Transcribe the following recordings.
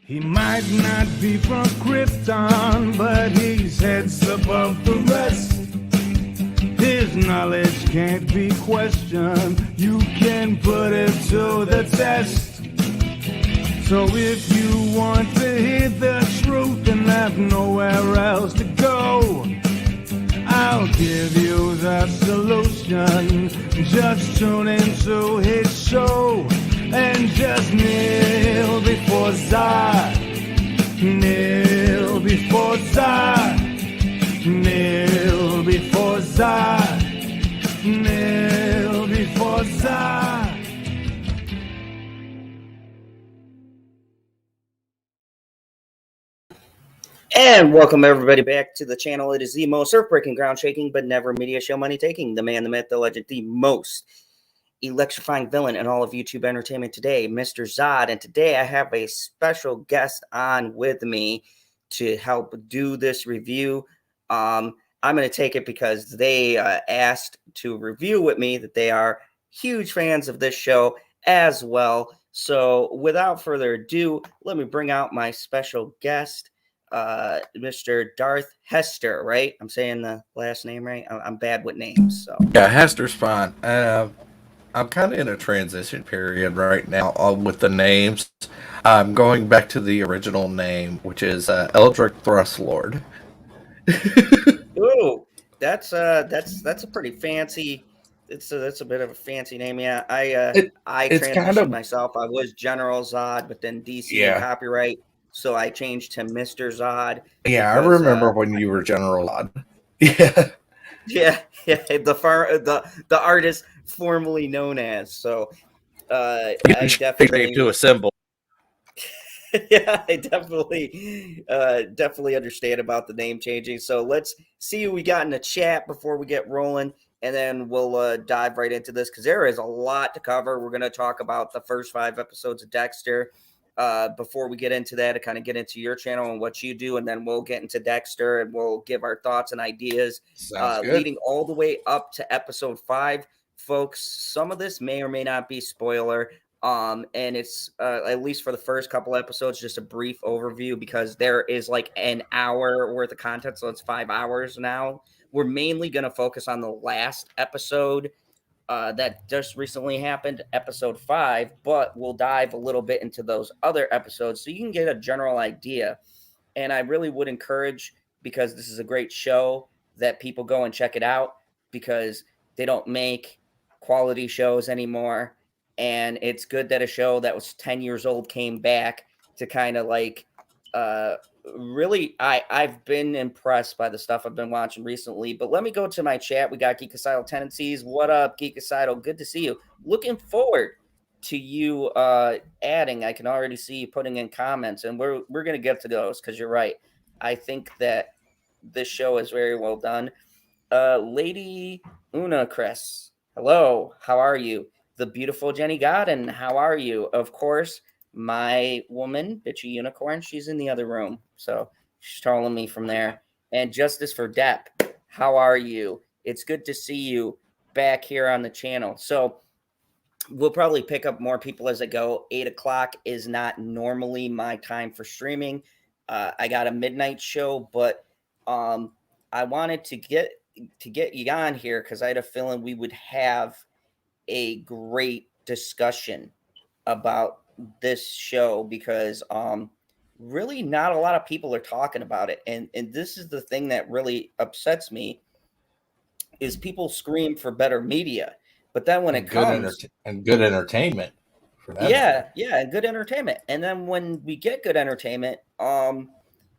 He might not be from Krypton, but he's heads above the rest. His knowledge can't be questioned. You can put it to the test. So if you want to hear the truth and have nowhere else to go, I'll give you the solution. Just tune into his show and just kneel before Zod. Kneel before Zod. Kneel before Zod. Kneel before Zod. And welcome everybody back to the channel. It is the most earth-breaking, ground-shaking, but never media show money-taking. The man, the myth, the legend, the most electrifying villain in all of YouTube entertainment today, Mr. Zod. And today I have a special guest on with me to help do this review. I'm going to take it because they asked to review with me, that they are huge fans of this show as well. So without further ado, let me bring out my special guest, Mr. Darth Hastur, right? I'm saying the last name right. I'm bad with names, so yeah, Hastur's fine. I'm kind of in a transition period right now with the names. I'm going back to the original name, which is Eldrick Thrustlord. Ooh, that's a pretty fancy. That's a bit of a fancy name. Yeah, I It's transitioned kind of myself. I was General Zod, but then DC and copyright, so I changed to Mr. Zod. Yeah, because, I remember when you were General Zod. Yeah. Yeah, the artist formerly known as. So I definitely to a symbol. yeah, I definitely understand about the name changing. So let's see who we got in the chat before we get rolling, and then we'll dive right into this because there is a lot to cover. We're going to talk about the first 5 episodes of Dexter. Before we get into that, to kind of get into your channel and what you do, and then we'll get into Dexter and we'll give our thoughts and ideas. Leading all the way up to episode 5, folks. Some of this may or may not be spoiler. And it's at least for the first couple episodes, just a brief overview because there is like an hour worth of content, so it's 5 hours now. We're mainly going to focus on the last episode that just recently happened, episode 5, but we'll dive a little bit into those other episodes so you can get a general idea. And I really would encourage, because this is a great show, that people go and check it out because they don't make quality shows anymore. And it's good that a show that was 10 years old came back to kind of like really, I've been impressed by the stuff I've been watching recently. But let me go to my chat. We got Geekicidal Tendencies. What up, Geekicidal? Good to see you. Looking forward to you adding. I can already see you putting in comments, and we're going to get to those because you're right. I think that this show is very well done. Lady Una Cress, hello. How are you? The beautiful Jenny Godden, how are you? Of course, my woman, Bitchy Unicorn, she's in the other room. So she's trolling me from there. And Justice for Depp, how are you? It's good to see you back here on the channel. So we'll probably pick up more people as I go. 8 o'clock is not normally my time for streaming. I got a midnight show, but I wanted to get you on here because I had a feeling we would have a great discussion about this show because really not a lot of people are talking about it. And this is the thing that really upsets me is people scream for better media. But then when it comes and good entertainment for that. Yeah, and good entertainment. And then when we get good entertainment,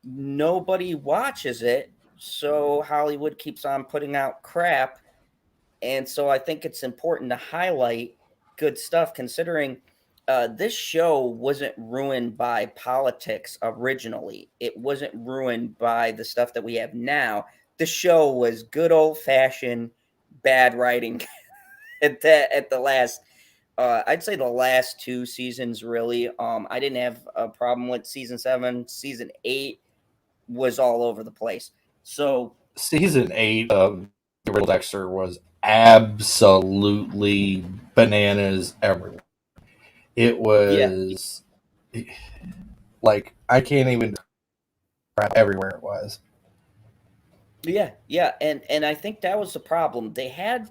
nobody watches it. So Hollywood keeps on putting out crap. And so I think it's important to highlight good stuff considering this show wasn't ruined by politics originally. It wasn't ruined by the stuff that we have now. The show was good old-fashioned bad writing at the last, I'd say the last 2 seasons, really. I didn't have a problem with season 7. Season 8 was all over the place. So season 8 of the real Dexter was absolutely bananas everywhere. It was Like I can't even describe everywhere it was. Yeah, and I think that was the problem. They had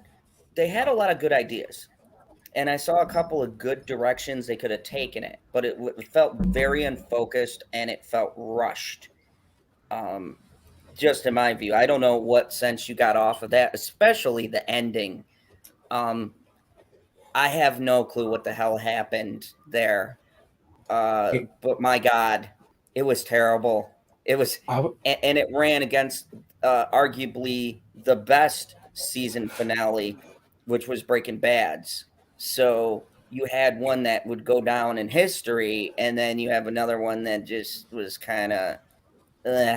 a lot of good ideas, and I saw a couple of good directions they could have taken it, but it felt very unfocused and it felt rushed. Um, just in my view, I don't know what sense you got off of that, especially the ending. Um, I have no clue what the hell happened there. But my God, it was terrible. It was, I, and it ran against arguably the best season finale, which was Breaking Bad's. So you had one that would go down in history, and then you have another one that just was kind of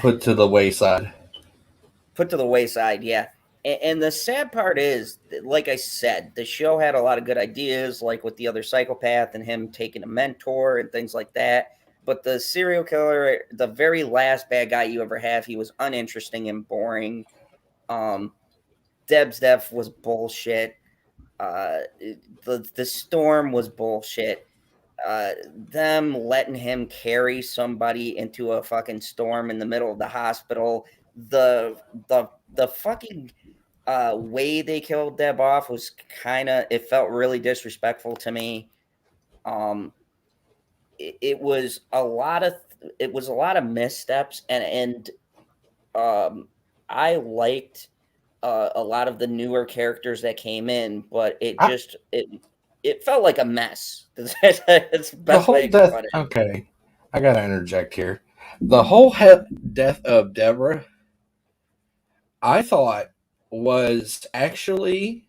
put to the wayside. put to the wayside. Yeah. And the sad part is, like I said, the show had a lot of good ideas, like with the other psychopath and him taking a mentor and things like that. But the serial killer, the very last bad guy you ever have, he was uninteresting and boring. Um, Deb's death was bullshit. The storm was bullshit. Them letting him carry somebody into a fucking storm in the middle of the hospital. The the fucking way they killed Deb off was kind of, it felt really disrespectful to me. Um, it was a lot of missteps, and I liked a lot of the newer characters that came in, but I, it felt like a mess. That's the the best way whole I can death. put it. Okay, I gotta interject here. The whole death of Deborah, I thought was actually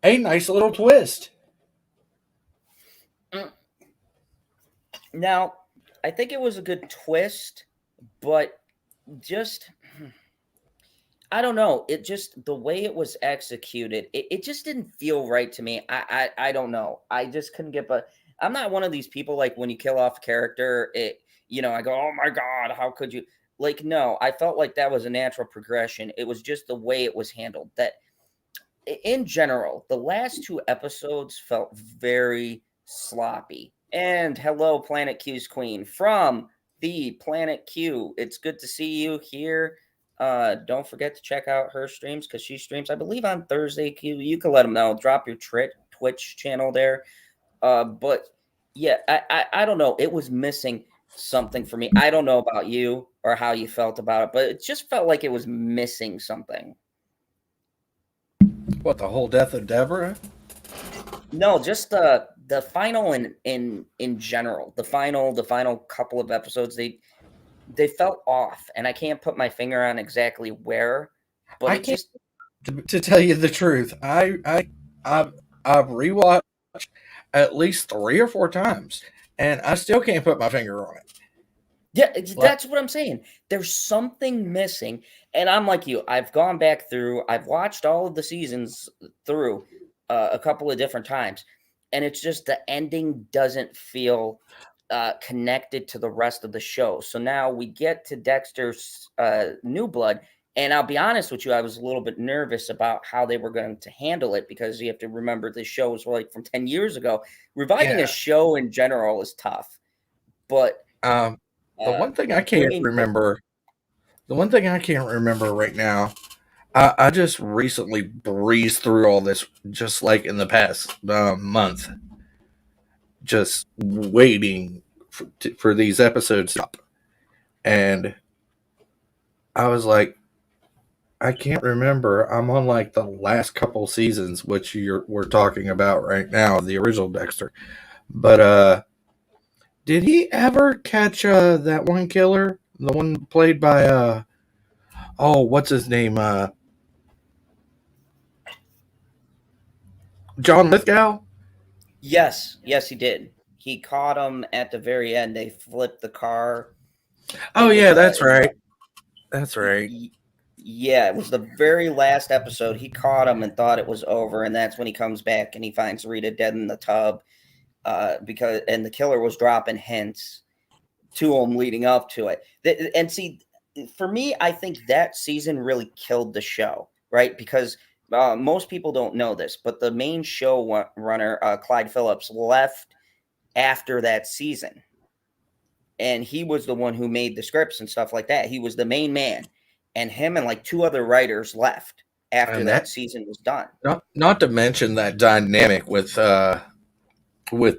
a nice little twist. Mm. Now, I think it was a good twist, but just I don't know. It just, the way it was executed, it just didn't feel right to me. I don't know. I just couldn't get. But I'm not one of these people like when you kill off a character, I go, oh my god, how could you? Like, no, I felt like that was a natural progression. It was just the way it was handled. That in general, the last two episodes felt very sloppy. And hello, Planet Q's Queen from the Planet Q. It's good to see you here. Don't forget to check out her streams because she streams, I believe, on Thursday. Q, you can let them know. Drop your Twitch channel there. But yeah, I don't know. It was missing something for me. I don't know about you or how you felt about it, but it just felt like it was missing something. What, the whole death of Deborah? No, just the final in general. The final couple of episodes, they felt off, and I can't put my finger on exactly where, but I it can't. just To tell you the truth, I've rewatched at least 3 or 4 times, and I still can't put my finger on it. yeah, Like, that's what I'm saying. There's something missing, and I'm like you. I've gone back through. I've watched all of the seasons through a couple of different times, and it's just the ending doesn't feel connected to the rest of the show. So now we get to Dexter's New Blood, and I'll be honest with you, I was a little bit nervous about how they were going to handle it because you have to remember this show was like from 10 years ago. Reviving a yeah. show in general is tough, but Um, the uh, one thing I can't bringing remember, the one thing I can't remember right now, I just recently breezed through all this, just like in the past month, just waiting for these episodes to stop. And I was like, I can't remember. I'm on like the last couple seasons, which we're talking about right now, the original Dexter. But did he ever catch that one killer, the one played by oh, what's his name? John Lithgow. yes, he did. He caught him at the very end. They flipped the car. Oh It was yeah, that's right. That's right. yeah, it was the very last episode. He caught him and thought it was over, and that's when he comes back and he finds Rita dead in the tub. Because and the killer was dropping hints to him leading up to it. And see, for me, I think that season really killed the show, right? Because most people don't know this, but the main show runner, Clyde Phillips, left after that season. and he was the one who made the scripts and stuff like that. He was the main man, and him and like 2 other writers left after And that that season was done. not to mention that dynamic with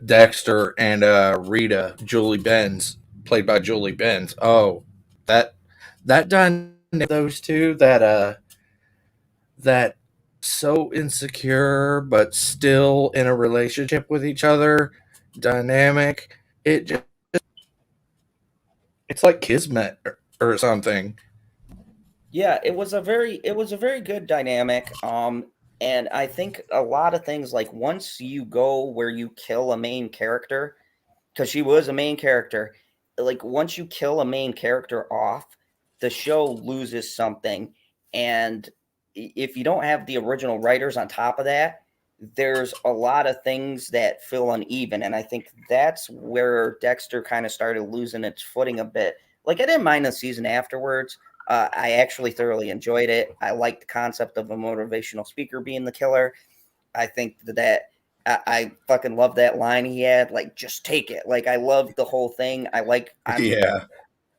Dexter and Rita, Julie Benz, played by Julie Benz. Oh, that that dynamic, those two, that so insecure but still in a relationship with each other dynamic. It just, it's like kismet or something. Yeah, it was a very good dynamic. And I think a lot of things, like once you go where you kill a main character, because she was a main character, like once you kill a main character off, the show loses something. And if you don't have the original writers on top of that, there's a lot of things that feel uneven. And I think that's where Dexter kind of started losing its footing a bit. Like I didn't mind the season afterwards. I actually thoroughly enjoyed it. I like the concept of a motivational speaker being the killer. I think that I fucking love that line he had, like just take it. Like I love the whole thing. Yeah.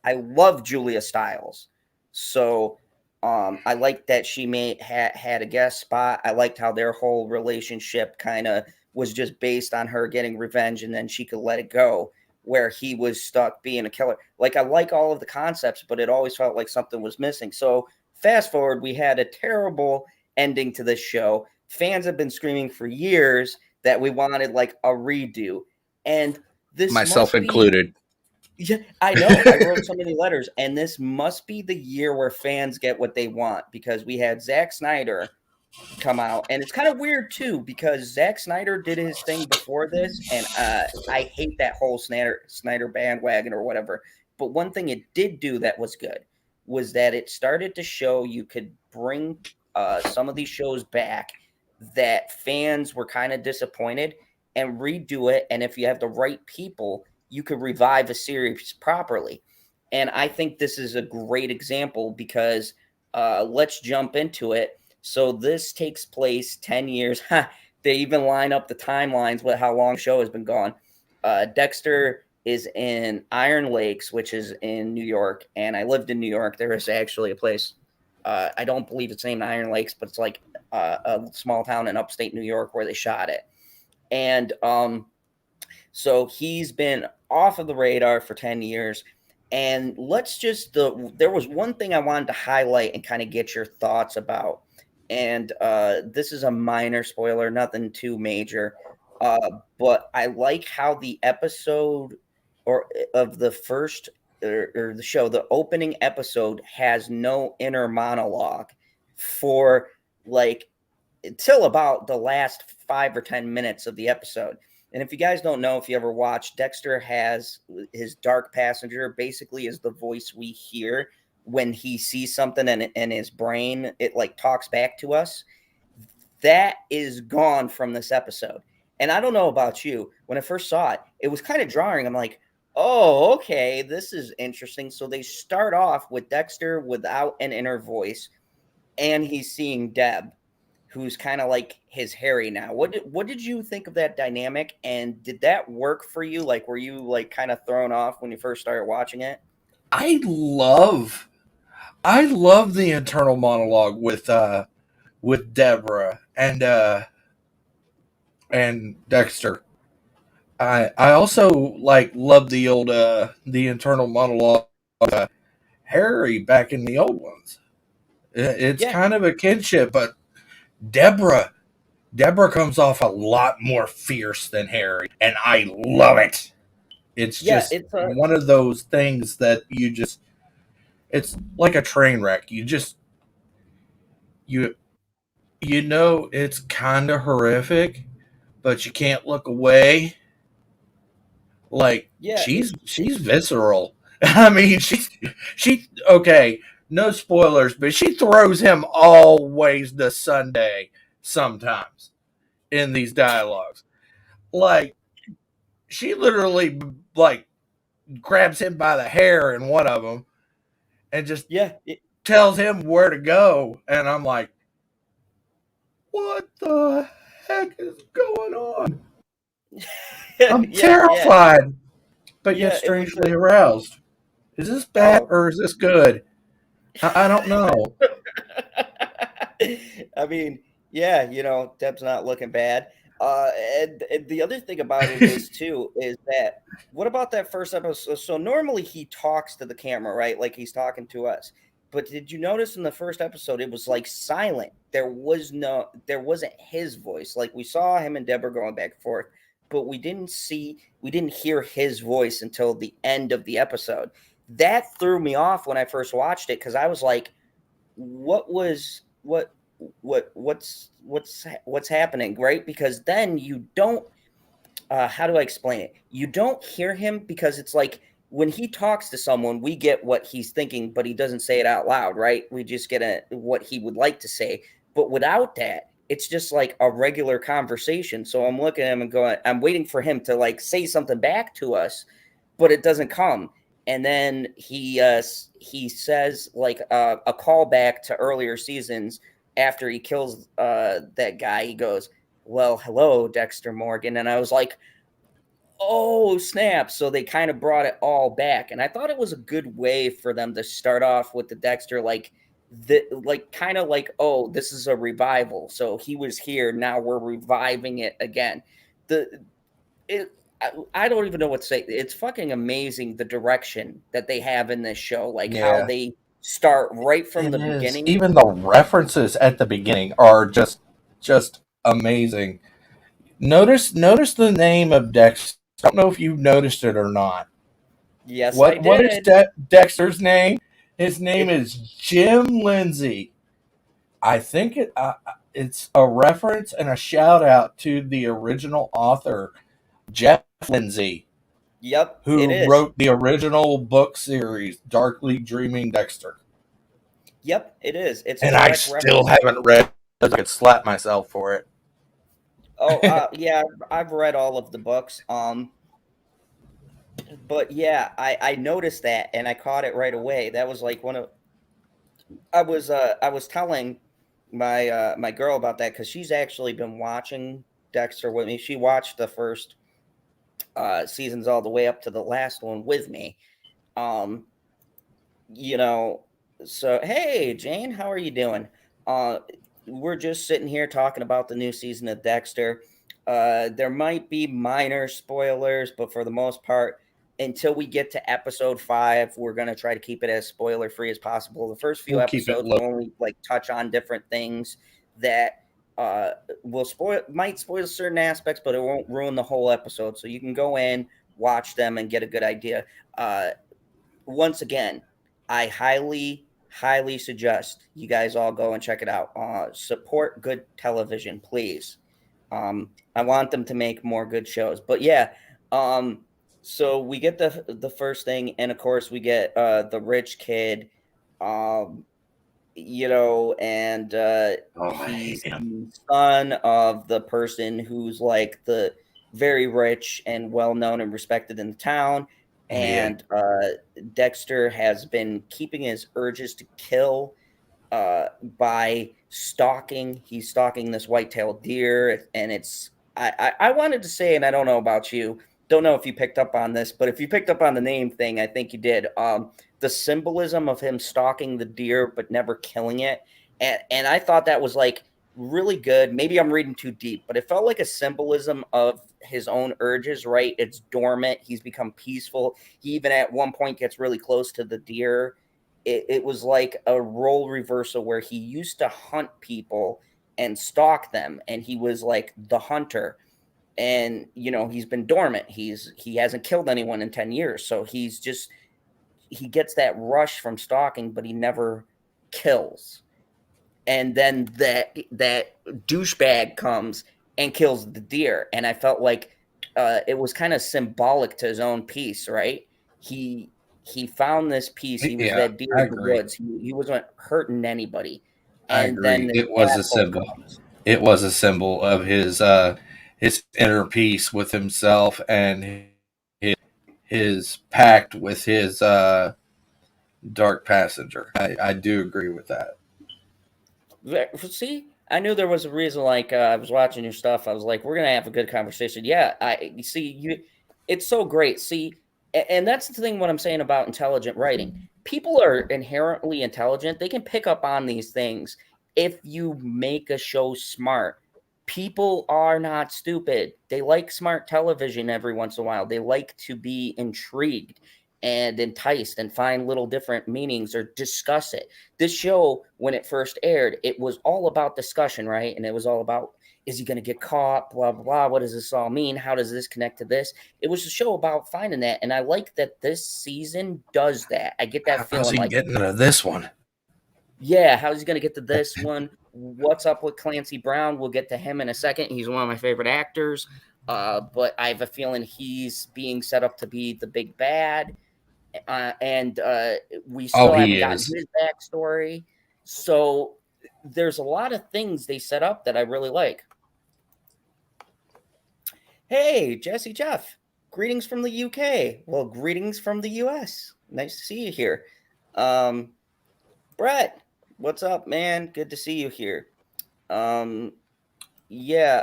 I love Julia Stiles. So I like that she had a guest spot. I liked how their whole relationship kind of was just based on her getting revenge and then she could let it go, where he was stuck being a killer. Like I like all of the concepts, but it always felt like something was missing. So fast forward, we had a terrible ending to this show. Fans have been screaming for years that we wanted like a redo. And this Myself must be, included. yeah, I know. I wrote so many letters, and this must be the year where fans get what they want, because we had Zack Snyder come out, and it's kind of weird too because Zack Snyder did his thing before this, and I hate that whole Snyder bandwagon or whatever. But one thing it did do that was good was that it started to show you could bring some of these shows back that fans were kind of disappointed and redo it. And if you have the right people, you could revive a series properly. And I think this is a great example because let's jump into it. So this takes place 10 years. They even line up the timelines with how long the show has been gone. Dexter is in Iron Lakes, which is in New York. And I lived in New York. There is actually a place. I don't believe it's named Iron Lakes, but it's like a small town in upstate New York where they shot it. And so he's been off of the radar for 10 years. And let's just, there was one thing I wanted to highlight and kind of get your thoughts about. And this is a minor spoiler, nothing too major. But I like how the episode or of the first or the show, the opening episode has no inner monologue for like until about the last 5 or 10 minutes of the episode. And if you guys don't know, if you ever watched, Dexter has his dark passenger basically is the voice we hear when he sees something and in his brain, it like talks back to us. That is gone from this episode. And I don't know about you. When I first saw it, it was kind of jarring. I'm like, oh, okay, this is interesting. So they start off with Dexter without an inner voice, and he's seeing Deb, who's kind of like his Harry now. What did you think of that dynamic? And did that work for you? Like, were you like kind of thrown off when you first started watching it? I love I love the internal monologue with Deborah and Dexter. I also like love the old the internal monologue of Harry back in the old ones. It's Yeah, kind of a kinship, but Deborah Deborah comes off a lot more fierce than Harry, and I love it. It's yeah, just one of those things that you just it's like a train wreck. You you know it's kind of horrific, but you can't look away. Like yeah, she's visceral. I mean, she okay. No spoilers, but she throws him always to Sunday sometimes in these dialogues. Like she literally like grabs him by the hair in one of them and just yeah, tells him where to go, and I'm like, what the heck is going on? I'm yeah, yeah. terrified. but yet Yeah, it was strangely aroused. Is this bad oh. or is this good? I don't know. I mean, yeah, Deb's not looking bad. And the other thing about it is too is that what about that first episode? So normally he talks to the camera, right? Like he's talking to us. But did you notice in the first episode it was like silent? There wasn't his voice. Like we saw him and Deborah going back and forth, but we didn't hear his voice until the end of the episode. That threw me off when I first watched it because I was like, what was what's happening, right? Because then you don't how do I explain it? You don't hear him because it's like when he talks to someone, we get what he's thinking, but he doesn't say it out loud, right? We just get what he would like to say. But without that, it's just like a regular conversation. So I'm looking at him and going, I'm waiting for him to like say something back to us, but it doesn't come. And then he says like a callback to earlier seasons after he kills that guy. He goes, "Well, hello, Dexter Morgan," and I was like, "Oh snap!" So they kind of brought it all back, and I thought it was a good way for them to start off with the Dexter kind of like, oh, this is a revival. So he was here, now we're reviving it again. The it I don't even know what to say. It's fucking amazing the direction that they have in this show, like how Yeah, they start right from it the is. beginning. Even the references at the beginning are just amazing. Notice the name of Dexter. I don't know if you've noticed it or not. Yes, I What is did. Dexter's name? His name It is Jim Lindsay. I think it's a reference and a shout out to the original author, Jeff Lindsay, Yep, it who is. wrote the original book series, Darkly Dreaming Dexter. Yep, it is. It's a And I direct still reference. haven't read it. I could slap myself for Oh, it. yeah, I've read all of the books. But yeah, I noticed that and I caught it right away. That was like one of I was telling my girl about that because she's actually been watching Dexter with me. She watched the first seasons all the way up to the last one with me. Um, you know, so hey Jane, how are you doing? Uh, we're just sitting here talking about the new season of Dexter. There might be minor spoilers, but for the most part, until we get to episode 5, we're gonna try to keep it as spoiler free as possible. The first few We'll keep it episodes low. will only like touch on different things that will might spoil certain aspects, but it won't ruin the whole episode. So you can go in, watch them, and get a good idea. Once again, I highly suggest you guys all go and check it out. Support good television, please. I want them to make more good shows. But yeah, so we get the first thing, and of course we get the rich kid, um, and Oh, I hate he's him. the son of the person who's like the very rich and well known and respected in the town. Yeah, And Dexter has been keeping his urges to kill by stalking. He's stalking this white-tailed deer, and I wanted to say, and I don't know about you, don't know if you picked up on this, but if you picked up on the name thing, I think you did. The symbolism of him stalking the deer but never killing it, and I thought that was like really good. Maybe I'm reading too deep, but it felt like a symbolism of his own urges. Right? It's dormant. He's become peaceful. He even at one point gets really close to the deer. It was like a role reversal where he used to hunt people and stalk them, and he was like the hunter. And he's been dormant. He hasn't killed anyone in 10 years, so he gets that rush from stalking, but he never kills. And then that douchebag comes and kills the deer, and I felt like it was kind of symbolic to his own peace, right? He found this peace. He was yeah, that deer I of the agree. woods. He wasn't hurting anybody. I And then agree. this It was a asshole symbol. comes. It was a symbol of his inner peace with himself and his pact with his dark passenger. I do agree with that. See, I knew there was a reason. Like I was watching your stuff, I was like, we're gonna have a good conversation. Yeah, I see you. It's so great. See, And that's the thing what I'm saying about intelligent writing. People are inherently intelligent. They can pick up on these things if you make a show smart. People are not stupid. They like smart television every once in a while. They like to be intrigued and enticed and find little different meanings or discuss it. This show, when it first aired, it was all about discussion, right? And it was all about, is he going to get caught? Blah, blah, blah. What does this all mean? How does this connect to this? It was a show about finding that. And I like that this season does that. I get that How's feeling he like, getting into this one? yeah, how's he going to get to this one? What's up with Clancy Brown? We'll get to him in a second. He's one of my favorite actors. But I have a feeling he's being set up to be the big bad. And we Oh, still haven't he gotten is. his backstory. So there's a lot of things they set up that I really like. Hey, Jesse Jeff, greetings from the UK. Well, greetings from the US. Nice to see you here. Brett, what's up, man? Good to see you here. Um, yeah,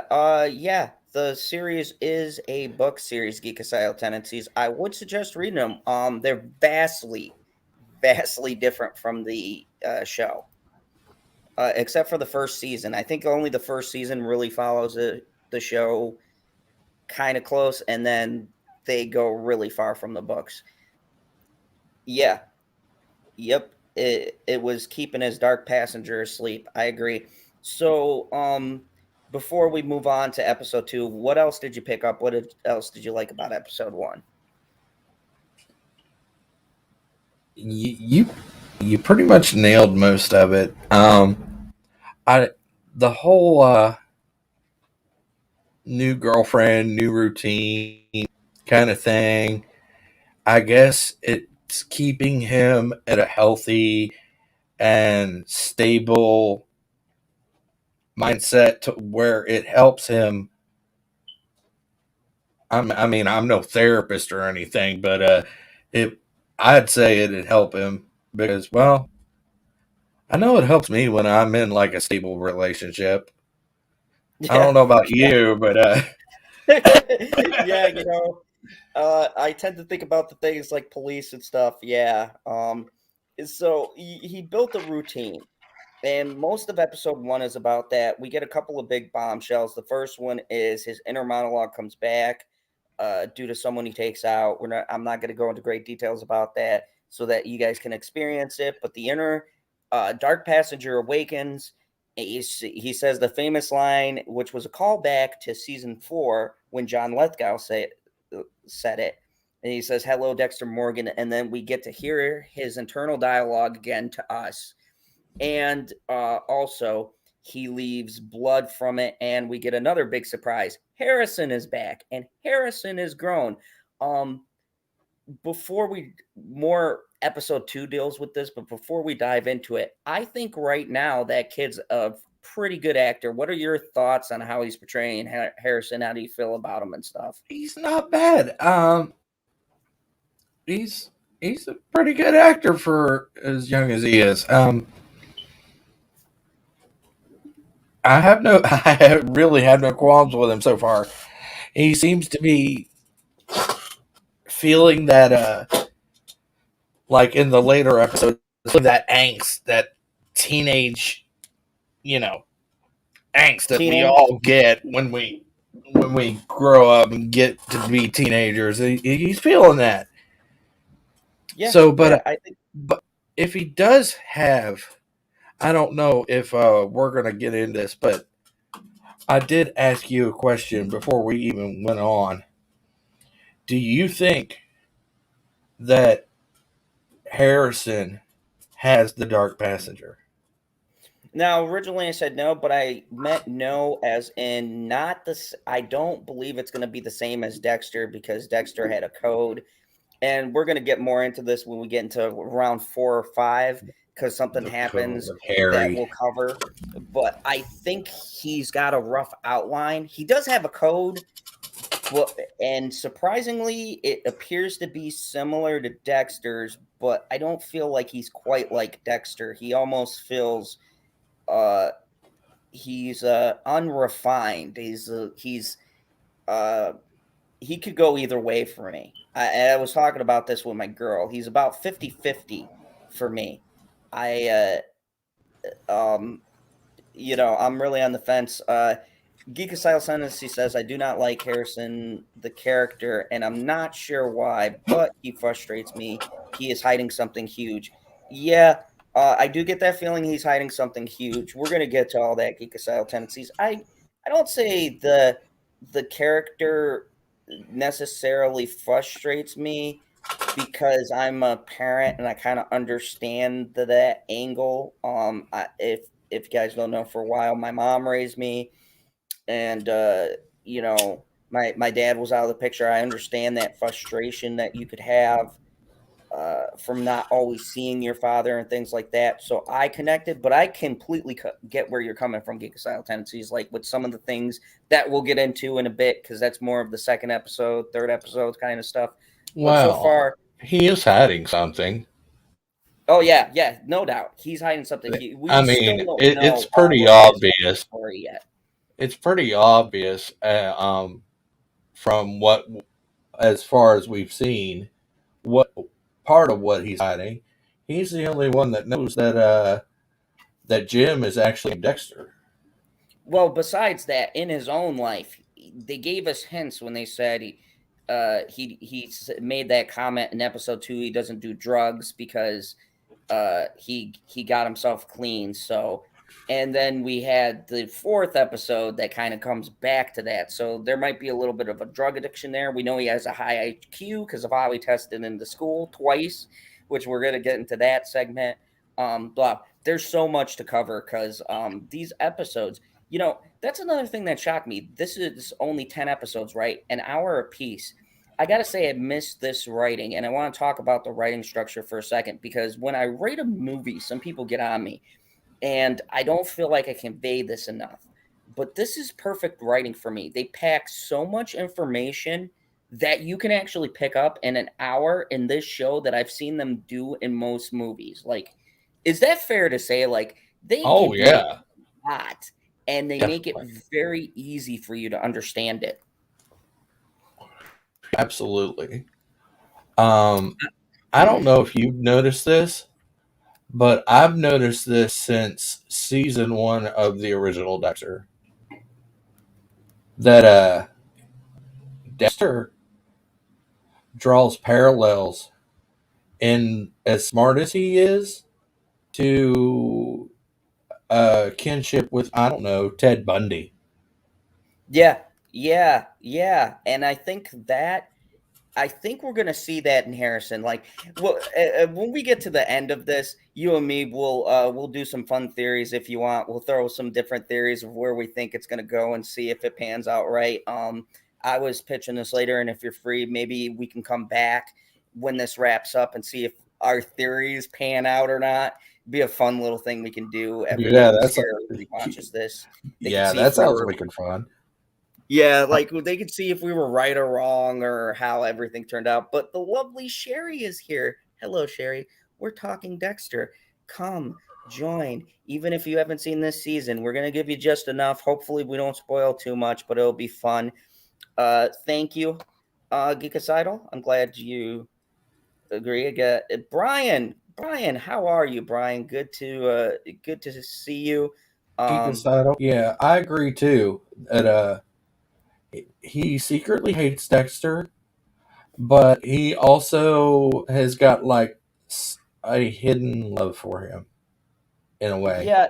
the series is a book series, Geek Asylum Tendencies. I would suggest reading them. They're vastly different from the show, except for the first season. I think only the first season really follows the show kind of close, and then they go really far from the books. Yeah, yep. It was keeping his dark passenger asleep. I agree. So, before we move on to episode 2, what else did you pick up? Else did you like about episode 1? You you pretty much nailed most of it. I the whole new girlfriend, new routine kind of thing. I guess it's keeping him at a healthy and stable mindset to where it helps him. I mean, I'm no therapist or anything, but it I'd say it'd help him because, well, I know it helps me when I'm in like a stable relationship. I don't Yeah. know about you, but Yeah, I tend to think about the things like police and stuff. Yeah. So he built a routine. And most of episode 1 is about that. We get a couple of big bombshells. The first one is his inner monologue comes back due to someone he takes out. I'm not going to go into great details about that so that you guys can experience it. But the inner dark passenger awakens. He says the famous line, which was a callback to season 4 when John Lithgow said it. And he says, "Hello, Dexter Morgan." And then we get to hear his internal dialogue again to us. And also, he leaves blood from it, and we get another big surprise. Harrison is back, and Harrison is grown. Um, before we more episode 2 deals with this, but before we dive into it, I think right now that kid's a pretty good actor. What are your thoughts on how he's portraying Harrison? How do you feel about him and stuff? he's not bad. He's he's a pretty good actor for as young as he is. I have no, I really have no qualms with him so far. He seems to be feeling that, like in the later episodes, that angst, that teenage, you know, angst that we Teenage? all get when we grow up and get to be teenagers. He's feeling that. Yeah, So, I think. but if he does have, I don't know if we're gonna get in this, but I did ask you a question before we even went on. Do you think that Harrison has the Dark Passenger? Now, originally I said no, but I meant no as in not this. I don't believe it's going to be the same as Dexter because Dexter had a code. And we're going to get more into this when we get into round 4 or 5 because something The code happens of that Harry. we'll cover. But I think he's got a rough outline. He does have a code, and surprisingly, it appears to be similar to Dexter's, but I don't feel like he's quite like Dexter. He almost feels uh he's unrefined. Uh he could go either way for me. I was talking about this with my girl. He's about 50-50 for me. I I'm really on the fence. Geek Asylum Tendency says, I do not like Harrison, the character, and I'm not sure why, but he frustrates me. He is hiding something huge. Yeah, I do get that feeling he's hiding something huge. We're going to get to all that Geek Asylum Tendencies. I don't say the character necessarily frustrates me because I'm a parent and I kind of understand that angle. If you guys don't know, for a while, my mom raised me, and my dad was out of the picture. I understand that frustration that you could have from not always seeing your father and things like that. So I connected, but I completely get where you're coming from, Geek Style Tendencies, like with some of the things that we'll get into in a bit, because that's more of the second episode, third episode kind of stuff. But so Well, far, he is hiding something. oh yeah, no doubt, he's hiding something. I We still mean, don't it's know pretty all of his obvious. story yet. It's pretty obvious from what, as far as we've seen, what part of what he's hiding. He's the only one that knows that Jim is actually Dexter. Well, besides that, in his own life, they gave us hints when they said he made that comment in episode 2. He doesn't do drugs because he got himself clean. So, and then we had the 4th episode that kind of comes back to that. So there might be a little bit of a drug addiction there. We know he has a high IQ because of how he tested in the school twice, which we're gonna get into that segment. Blah. There's so much to cover because these episodes. That's another thing that shocked me. This is only 10 episodes, right? An hour a piece. I got to say, I missed this writing, and I want to talk about the writing structure for a second, because when I write a movie, some people get on me, and I don't feel like I convey this enough. But this is perfect writing for me. They pack so much information that you can actually pick up in an hour in this show that I've seen them do in most movies. Like, is that fair to say? Like, they Oh give you yeah, a lot, and they make it definitely, very easy for you to understand it. absolutely. Um, I don't know if you've noticed this, but I've noticed this since season 1 of the original Dexter. That Dexter draws parallels, and as smart as he is, to kinship with, I don't know, Ted Bundy. Yeah, yeah. And I think we're gonna see that in Harrison. Like, well, when we get to the end of this, you and me we'll do some fun theories if you want. We'll throw some different theories of where we think it's gonna go and see if it pans out right. I was pitching this later, and if you're free, maybe we can come back when this wraps up and see if our theories pan out or not. Be a fun little thing we can do. Yeah, Everyone that's a, who watches this, they can yeah, see if that we sounds were. wicked fun. Yeah, like they could see if we were right or wrong or how everything turned out. But the lovely Sherry is here. Hello, Sherry. We're talking Dexter. Come join. Even if you haven't seen this season, we're gonna give you just enough. Hopefully, we don't spoil too much, but it'll be fun. Thank you, Geekicidal. I'm glad you agree. I got Brian. Brian, how are you, Brian? Good to see you. Geek Um, aside, yeah, I agree too. That he secretly hates Dexter, but he also has got like a hidden love for him in a way. yeah,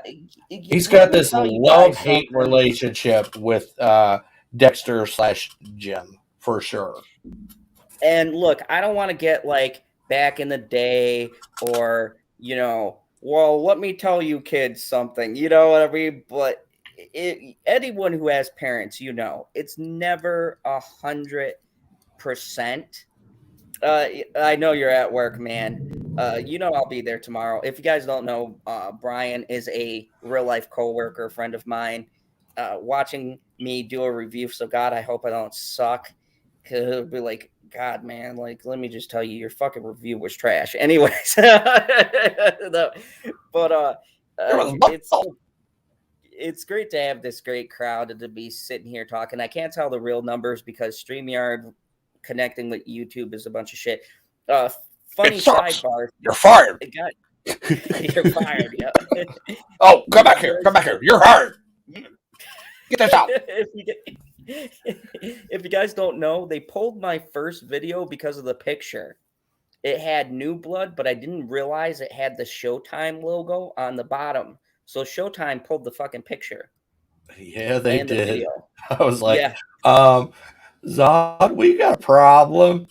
He's got let me this tell you love guys hate something. relationship with Dexter slash Jim for sure. And look, I don't want to get like back in the day or, well, let me tell you kids something, you know what I mean? But anyone who has parents, it's never 100%. I know you're at work, man. I'll be there tomorrow. If you guys don't know, Brian is a real life coworker, friend of mine. Watching me do a review, so God, I hope I don't suck. Cause it'll be like, God, man, like, let me just tell you, your fucking review was trash. Anyways, no, but It was it's great to have this great crowd and to be sitting here talking. I can't tell the real numbers because StreamYard connecting with YouTube is a bunch of shit. Funny It sucks. sidebar. You're fired. It got you're fired. Yeah. Oh, come back here. Come back here. You're hired. Get this out. If you guys don't know, they pulled my first video because of the picture. It had New Blood, but I didn't realize it had the Showtime logo on the bottom. So Showtime pulled the fucking picture. Yeah, they and the did. video. I was like, Yeah. Zod, we got a problem.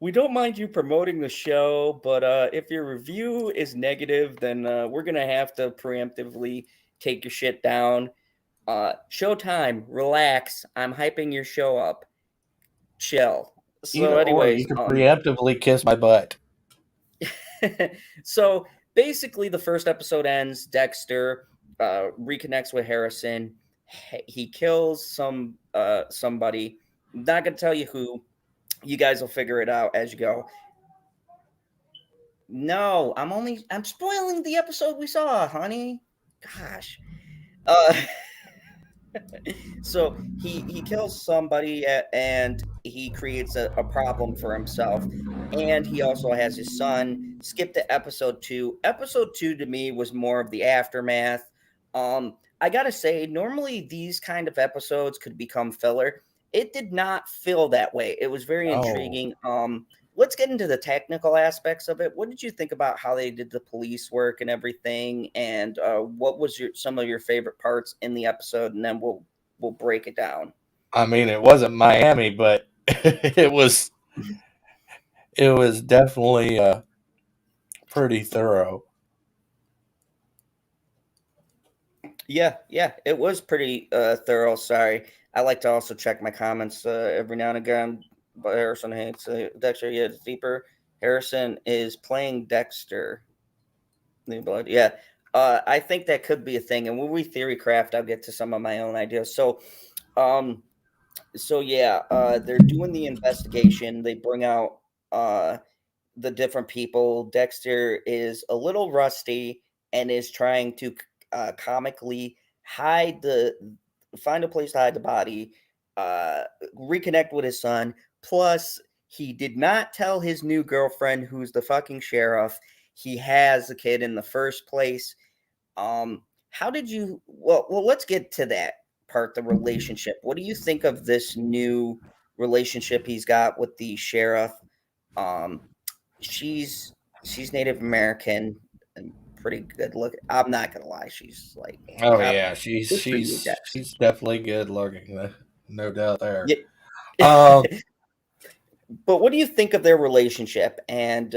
We don't mind you promoting the show, but if your review is negative, then we're gonna have to preemptively take your shit down. Showtime, relax. I'm hyping your show up. Chill. So, Either or, anyways, you can preemptively kiss my butt. so basically, the first episode ends. Dexter reconnects with Harrison. He kills somebody. I'm not gonna tell you who. You guys will figure it out as you go. No, I'm spoiling the episode we saw, honey. Gosh. So he kills somebody and he creates a problem for himself. And he also has his son. Skip to episode 2. Episode 2 to me was more of the aftermath. I gotta say, normally these kind of episodes could become filler. It did not feel that way. It was very intriguing. Let's get into the technical aspects of it. What did you think about how they did the police work and everything? And what was some of your favorite parts in the episode? And then we'll break it down. I mean, it wasn't Miami, but it was definitely pretty thorough. Yeah, it was pretty thorough. Sorry, I like to also check my comments every now and again. But Harrison hates Dexter. Yeah, it's deeper. Harrison is playing Dexter. Yeah, I think that could be a thing. And when we theory craft, I'll get to some of my own ideas. So, they're doing the investigation. They bring out the different people. Dexter is a little rusty and is trying to comically find a place to hide the body, reconnect with his son. Plus, he did not tell his new girlfriend, who's the fucking sheriff, he has a kid in the first place. How did you? Well, let's get to that part. The relationship. What do you think of this new relationship he's got with the sheriff? She's Native American and pretty good looking. I'm not gonna lie, she's like, yeah, she's definitely good looking, no doubt there. Yeah. But what do you think of their relationship and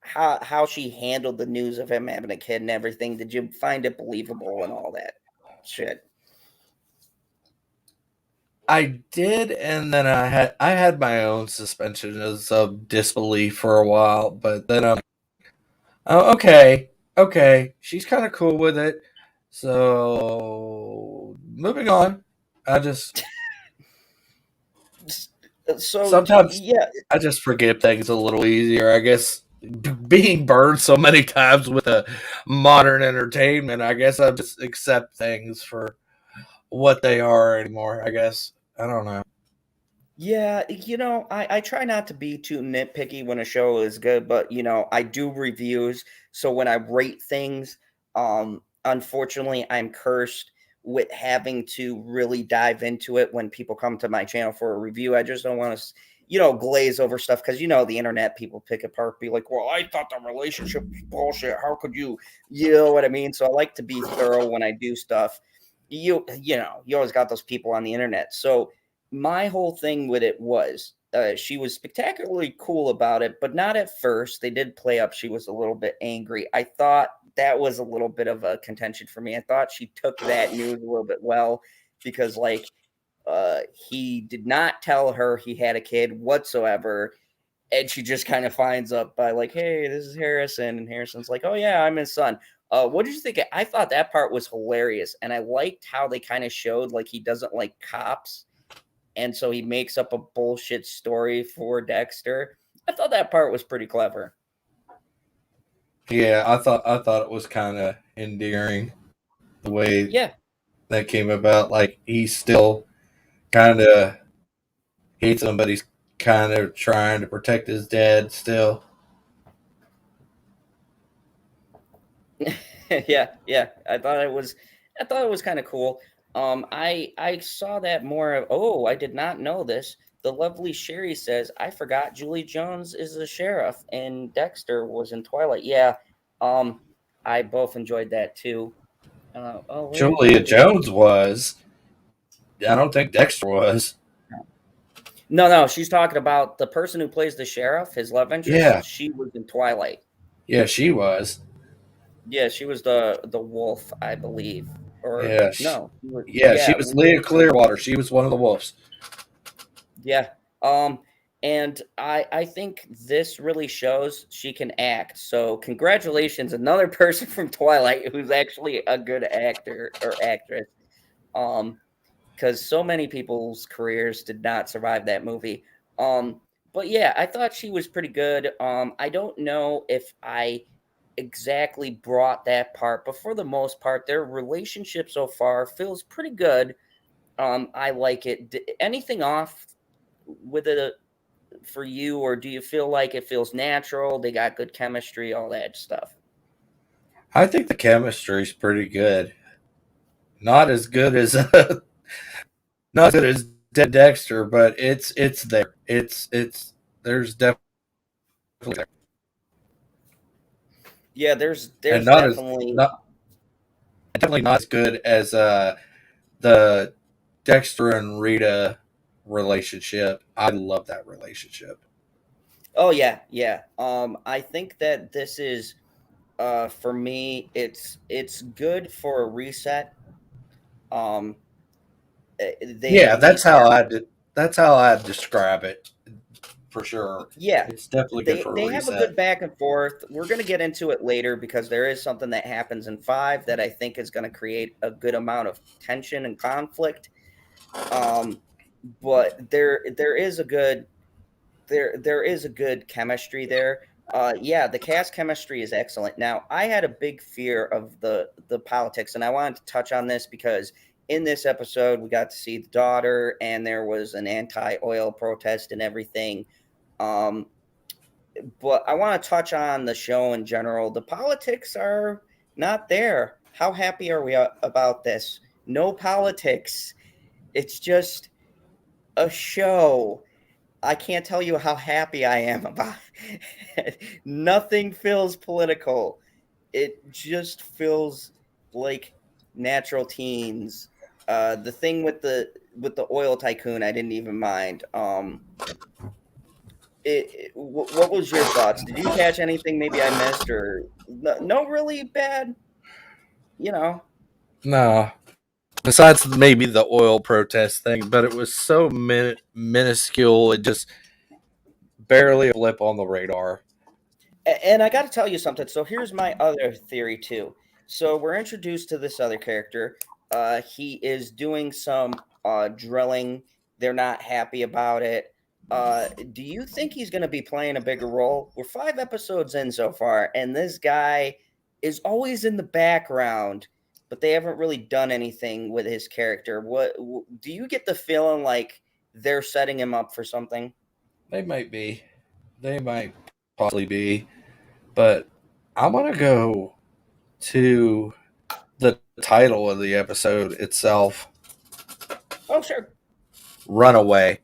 how she handled the news of him having a kid and everything? Did you find it believable and all that shit? I did, and then I had my own suspensions of disbelief for a while, but then I'm okay, she's kind of cool with it. So moving on, I just sometimes I just forget things a little easier. I guess being burned so many times with a modern entertainment, I guess I just accept things for what they are anymore. I guess I don't know. Yeah, I try not to be too nitpicky when a show is good, but I do reviews. So when I rate things, unfortunately, I'm cursed with having to really dive into it when people come to my channel for a review. I just don't want to, glaze over stuff because the internet people pick apart, be like, well, I thought the relationship was bullshit. How could you? You know what I mean? So I like to be thorough when I do stuff. You always got those people on the internet. So my whole thing with it was she was spectacularly cool about it, but not at first. They did play up. She was a little bit angry. I thought that was a little bit of a contention for me. I thought she took that news a little bit well because he did not tell her he had a kid whatsoever. And she just kind of finds up by like, hey, this is Harrison. And Harrison's like, oh, yeah, I'm his son. What did you think? I thought that part was hilarious. And I liked how they kind of showed like he doesn't like cops. And so he makes up a bullshit story for Dexter. I thought that part was pretty clever. Yeah, I thought it was kind of endearing the way that came about. Like he's still kind of hates him, but he's kind of trying to protect his dad still. Yeah. I thought it was kind of cool. I saw that more of. Oh, I did not know this. The lovely Sherry says, "I forgot Julie Jones is the sheriff and Dexter was in Twilight." Yeah, um, I both enjoyed that too. Julia Where did Jones was. I don't think Dexter was. no, she's talking about the person who plays the sheriff, his love interest. Yeah, She was in Twilight. yeah, she was. Yeah, she was the wolf, I believe. Or Yeah, no, she yeah, was Leah Clearwater. She was one of the wolves. yeah. Um, and I think this really shows she can act. So congratulations, another person from Twilight who's actually a good actor or actress. Um, because so many people's careers did not survive that movie. Um, but yeah, I thought she was pretty good. I don't know if I exactly brought that part, but for the most part, their relationship so far feels pretty good. I like it. Anything off with it for you, or do you feel like it feels natural? They got good chemistry, all that stuff. I think the chemistry's pretty good. Not as good as not as good as Dexter, but it's there. It's there's definitely there. Yeah, there's And there's definitely. not definitely not as good as the Dexter and Rita relationship. I love that relationship. Oh yeah. I think that this is for me, it's good for a reset. Um, they Yeah, they that's how I describe it for sure. yeah, It's definitely good for a they have a reset. good back and forth. We're gonna get into it later because there is something that happens in five that I think is gonna create a good amount of tension and conflict. Um, but there is a good there is a good chemistry there. Yeah, the cast chemistry is excellent. Now, I had a big fear of the politics, and I wanted to touch on this because in this episode we got to see the daughter, and there was an anti-oil protest and everything. Um, but I want to touch on the show in general. The politics are not there. How happy are we about this? No politics. It's just a show. I can't tell you how happy I am about it. Nothing feels political. It just feels like natural teens. The thing with the oil tycoon, I didn't even mind. What was your thoughts? Did you catch anything maybe I missed or no really bad? You know. No, besides maybe the oil protest thing, but it was so minuscule. It just barely a blip on the radar. And I got to tell you something. So here's my other theory too. So we're introduced to this other character. He is doing some drilling. They're not happy about it. Do you think he's going to be playing a bigger role? We're 5 episodes in so far, and this guy is always in the background, but they haven't really done anything with his character. Do you get the feeling like they're setting him up for something? They might be. They might possibly be. But I want to go to the title of the episode itself, Oh, sure. Runaway.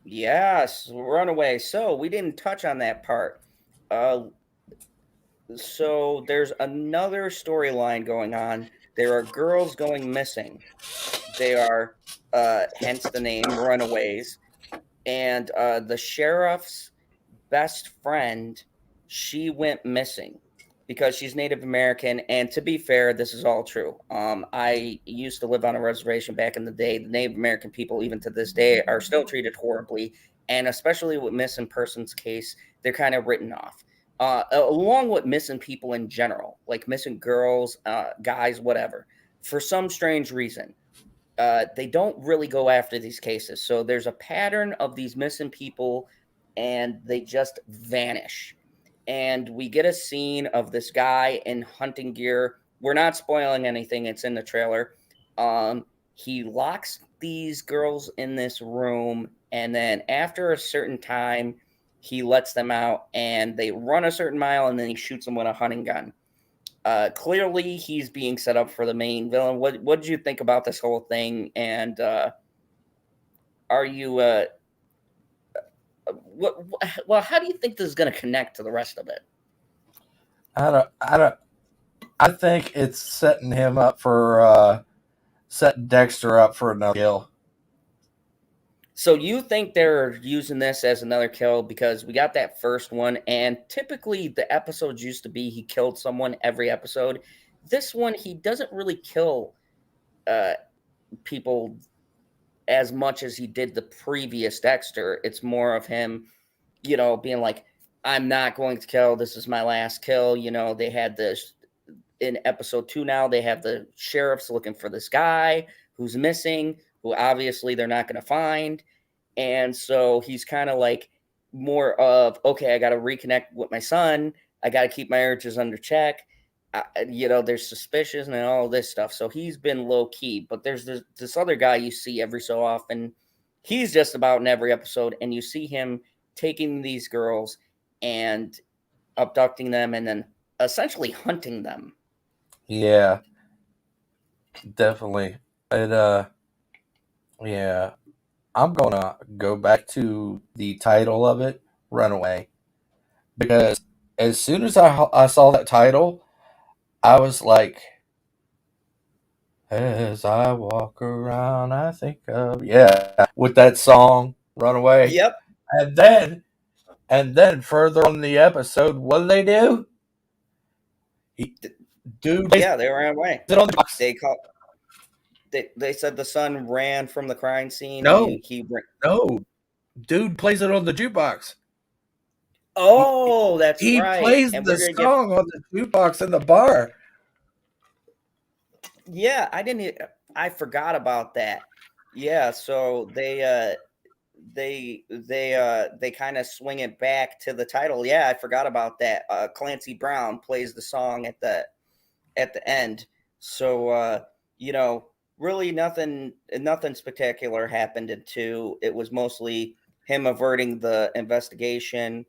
Yes, Runaway. So we didn't touch on that part. Uh, so there's another storyline going on. There are girls going missing. They are, hence the name Runaways. And the sheriff's best friend, she went missing because she's Native American. And to be fair, this is all true. I used to live on a reservation back in the day. The Native American people, even to this day, are still treated horribly. And especially with missing persons case, they're kind of written off. Along with missing people in general, like missing girls, guys, whatever. For some strange reason, they don't really go after these cases. So there's a pattern of these missing people and they just vanish. And we get a scene of this guy in hunting gear. We're not spoiling anything, it's in the trailer. He locks these girls in this room, and then after a certain time, he lets them out, and they run a certain mile, and then he shoots them with a hunting gun. Clearly, he's being set up for the main villain. What did you think about this whole thing? And are you well? How do you think this is going to connect to the rest of it? I think it's setting him up for setting Dexter up for another kill. So you think they're using this as another kill because we got that first one, and typically the episodes used to be he killed someone every episode. This one, he doesn't really kill people as much as he did the previous Dexter. It's more of him, being like, I'm not going to kill. This is my last kill. They had this in episode 2 now. They have the sheriffs looking for this guy who's missing, who obviously they're not going to find. And so he's kind of like more of, okay, I got to reconnect with my son. I got to keep my urges under check. There's suspicion and all this stuff. So he's been low key, but there's this other guy you see every so often. He's just about in every episode, and you see him taking these girls and abducting them and then essentially hunting them. Yeah, definitely. Yeah, I'm gonna go back to the title of it, Runaway, because as soon as I saw that title, I was like, as I walk around, I think of with that song, Runaway. Yep. And then further on in the episode, what do they do? Dude, Yeah, they ran away. it on the box. They said the son ran from the crime scene. No, He no, dude plays it on the jukebox. Oh, that's He right. plays And the we're gonna song on the jukebox in the bar. Yeah, I forgot about that. Yeah, so they kind of swing it back to the title. Yeah, I forgot about that. Clancy Brown plays the song at the end. So really nothing spectacular happened in 2. It was mostly him averting the investigation,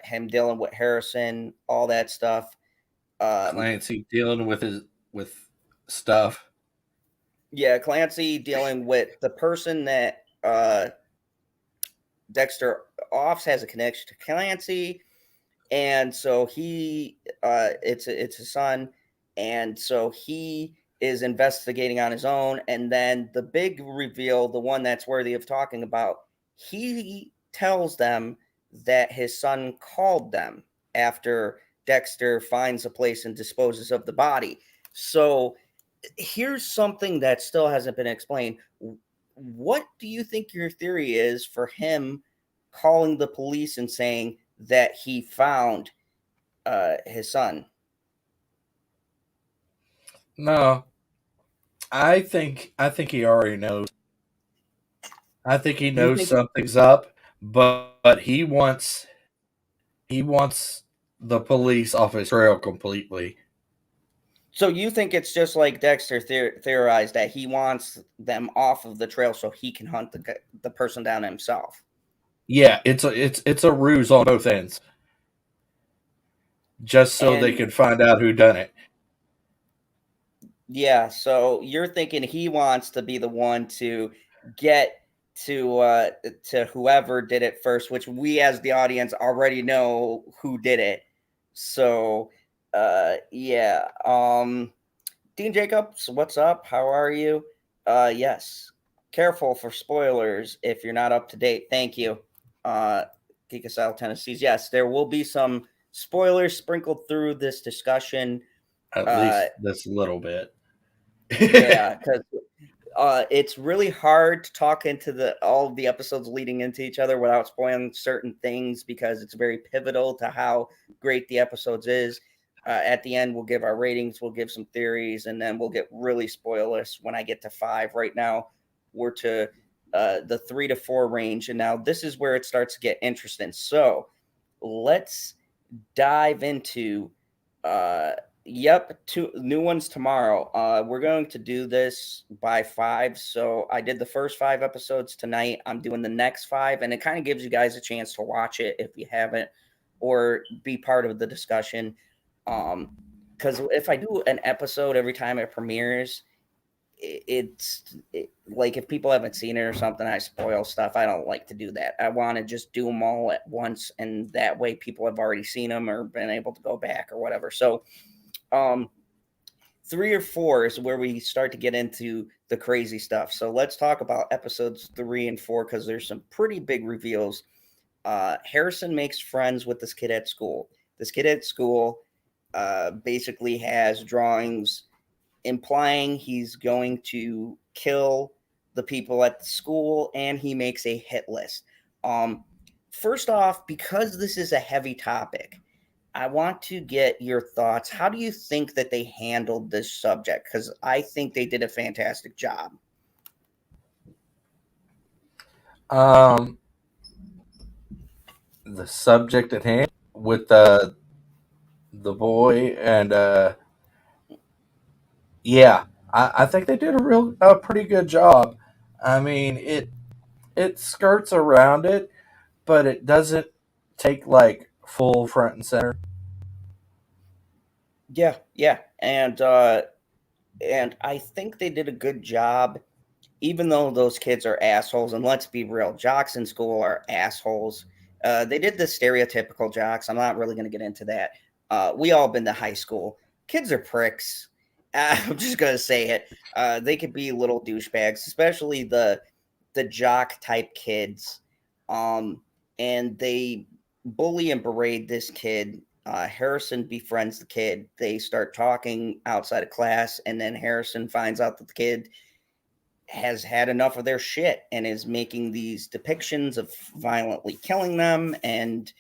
him dealing with Harrison, all that stuff. Clancy dealing with stuff. Yeah, Clancy dealing with the person that Dexter Offs has a connection to Clancy, and so he it's his son, and so he is investigating on his own. And then the big reveal, the one that's worthy of talking about, he tells them that his son called them after Dexter finds a place and disposes of the body. So here's something that still hasn't been explained. What do you think your theory is for him calling the police and saying that he found his son? No, I think he already knows. I think he You knows think something's up, but he wants the police off his trail completely. so? You think it's just like Dexter theorized, that he wants them off of the trail so he can hunt the person down himself? Yeah, it's a ruse on both ends, just so they And can find out who done it. yeah, so you're thinking he wants to be the one to get to whoever did it first, which we as the audience already know who did it. So yeah. Dean Jacobs, what's up? How are you? Yes. Careful for spoilers if you're not up to date. Thank you. Geekasile Tennessee's. Yes, there will be some spoilers sprinkled through this discussion. At least this little bit. Yeah, because it's really hard to talk into all of the episodes leading into each other without spoiling certain things, because it's very pivotal to how great the episodes is. At the end, we'll give our ratings, we'll give some theories, and then we'll get really spoilerless when I get to 5. Right now, we're to the 3 to 4 range, and now this is where it starts to get interesting. So let's dive into Yep, two new ones tomorrow. We're going to do this by 5. So I did the first 5 episodes tonight. I'm doing the next 5, and it kind of gives you guys a chance to watch it if you haven't, or be part of the discussion. Because if I do an episode every time it premieres, like if people haven't seen it or something, I spoil stuff. I don't like to do that. I want to just do them all at once, and that way people have already seen them or been able to go back or whatever. So, um, 3 or 4 is where we start to get into the crazy stuff. So let's talk about episodes 3 and 4 because there's some pretty big reveals. Harrison makes friends with this kid at school. This kid at school basically has drawings implying he's going to kill the people at the school, and he makes a hit list. Um, First off, because this is a heavy topic, I want to get your thoughts. How do you think that they handled this subject? Because I think they did a fantastic job. Um, the subject at hand with the boy and yeah, I think they did a pretty good job. I mean, it skirts around it, but it doesn't take like full front and center. Yeah, yeah, and I think they did a good job, even though those kids are assholes. And let's be real, jocks in school are assholes. They did the stereotypical jocks. I'm not really going to get into that. We all been to high school. Kids are pricks. I'm just gonna say it. They could be little douchebags, especially the jock type kids. Um, and they bully and berate this kid. Harrison befriends the kid. They start talking outside of class, and then Harrison finds out that the kid has had enough of their shit and is making these depictions of violently killing them. And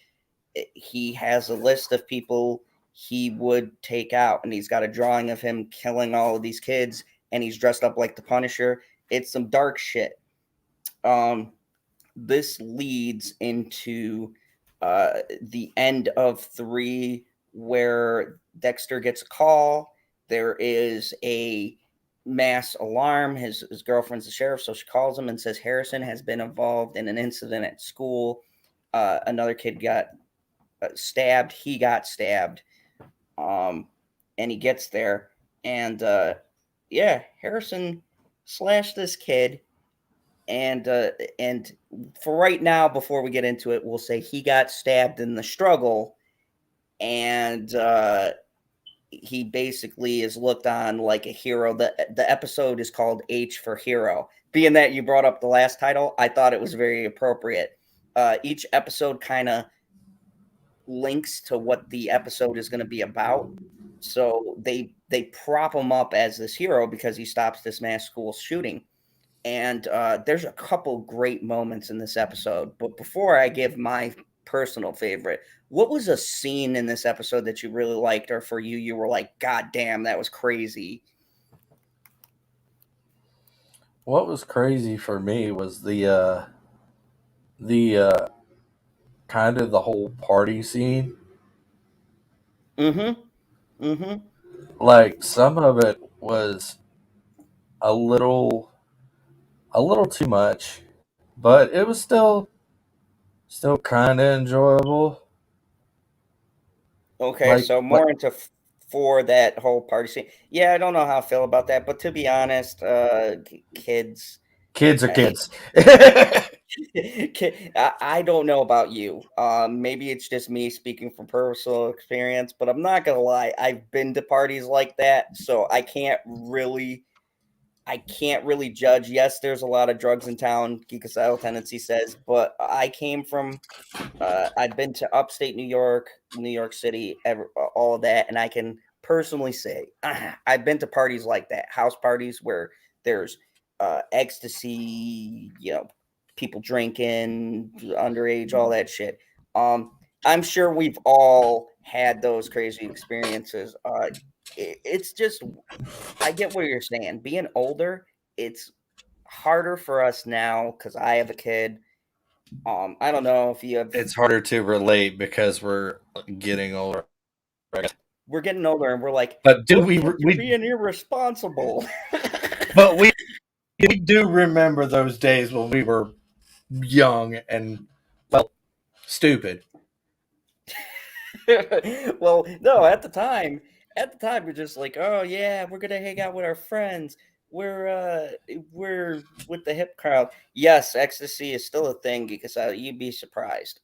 he has a list of people he would take out, and he's got a drawing of him killing all of these kids, and he's dressed up like the Punisher. It's some dark shit. Um, this leads into the end of 3, where Dexter gets a call. There is a mass alarm. His girlfriend's the sheriff, so she calls him and says Harrison has been involved in an incident at school. Another kid got stabbed. He got stabbed. Um, and he gets there, and yeah, Harrison slashed this kid. And for right now, before we get into it, we'll say he got stabbed in the struggle, and he basically is looked on like a hero. The episode is called H for Hero. Being that you brought up the last title, I thought it was very appropriate. Each episode kind of links to what the episode is going to be about. So they prop him up as this hero because he stops this mass school shooting. And there's a couple great moments in this episode. But before I give my personal favorite, what was a scene in this episode that you really liked, or for you, you were like, God damn, that was crazy? What was crazy for me was the kind of the whole party scene. Mm-hmm. Mm-hmm. Like some of it was a little a little too much, but it was still kind of enjoyable. Okay, so Like more into for that whole party scene. Yeah, I don't know how I feel about that, but to be honest, kids, kids are I, kids. I don't know about you. Maybe it's just me speaking from personal experience, but I'm not gonna lie. I've been to parties like that, so I can't really judge. Yes, there's a lot of drugs in town, Geekocidal Tendency says, but I came from I've been to upstate New York, New York City, all of that, and I can personally say I've been to parties like that, house parties where there's ecstasy, people drinking, underage, all that shit. I'm sure we've all had those crazy experiences. It's just I get what you're saying. Being older, it's harder for us now because I have a kid. I don't know if you have. It's harder to relate because we're getting older. we're getting older and we're like, But do "Look, we? you're We being irresponsible." but we do remember those days when we were young and well stupid. Well, no, at the time, we're just like, oh yeah, we're gonna hang out with our friends. We're with the hip crowd. Yes, ecstasy is still a thing because you'd be surprised.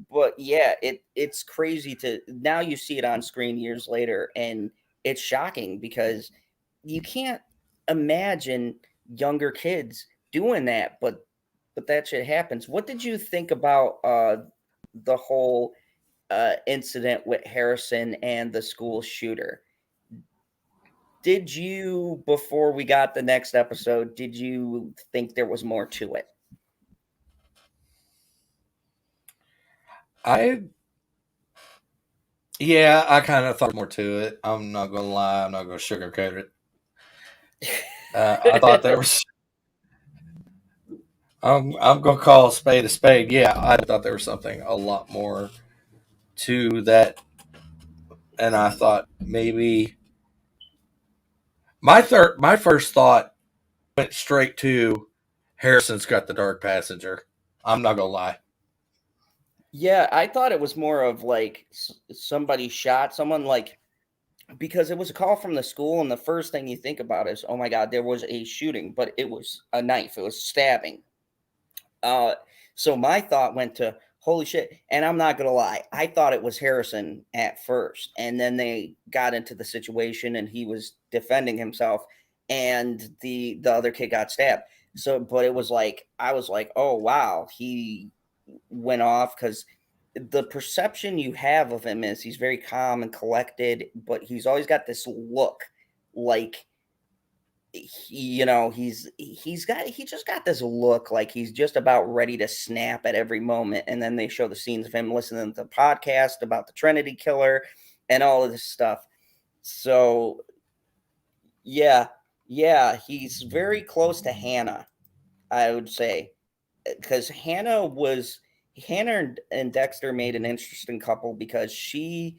But yeah, it's crazy to now you see it on screen years later, and it's shocking because you can't imagine younger kids doing that, but that shit happens. What did you think about the whole incident with Harrison and the school shooter? Did you, before we got the next episode, did you think there was more to it? I Yeah, I kind of thought more to it. I'm not gonna lie. I'm not gonna sugarcoat it. I thought there was. I'm gonna call a spade a spade. Yeah, I thought there was something a lot more to that, and I thought maybe my first thought went straight to Harrison's got the dark passenger. I'm not gonna lie. Yeah, I thought it was more of like somebody shot someone, like, because it was a call from the school, and the first thing you think about is, oh my God, there was a shooting, but it was a knife, it was stabbing. Uh, so my thought went to holy shit, and I'm not gonna lie, I thought it was Harrison at first, and then they got into the situation, and he was defending himself, and the other kid got stabbed. So, but it was like I was like, oh wow, he went off because the perception you have of him is he's very calm and collected, but he's always got this look like he just got this look like he's just about ready to snap at every moment. And then they show the scenes of him listening to the podcast about the Trinity killer and all of this stuff. So yeah, yeah, he's very close to Hannah, I would say, because Hannah and Dexter made an interesting couple because she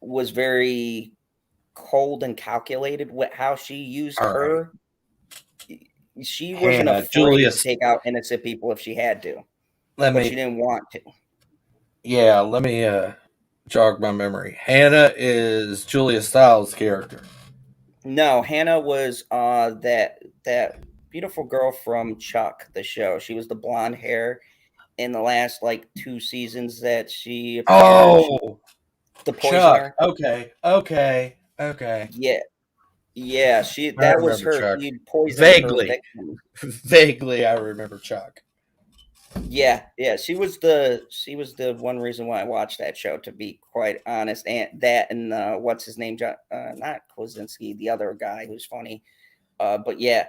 was very cold and calculated with how she used All right, her. She wasn't Hannah, afraid to Julius. take out innocent people if she had to, Let but she me. didn't want to. Yeah, let me jog my memory. Hannah is Julia Stiles' character. No, Hannah was that beautiful girl from Chuck, the show. She was the blonde hair in the last like 2 seasons that she appeared. She, Oh, the Chuck. poisoner. Okay. Yeah, yeah. She I that was remember her. Chuck. She poisoned her Vaguely. victim. Vaguely, I remember Chuck. Yeah, yeah, she was the one reason why I watched that show, to be quite honest. And that and what's his name, not Kozinski, the other guy who's funny. But yeah,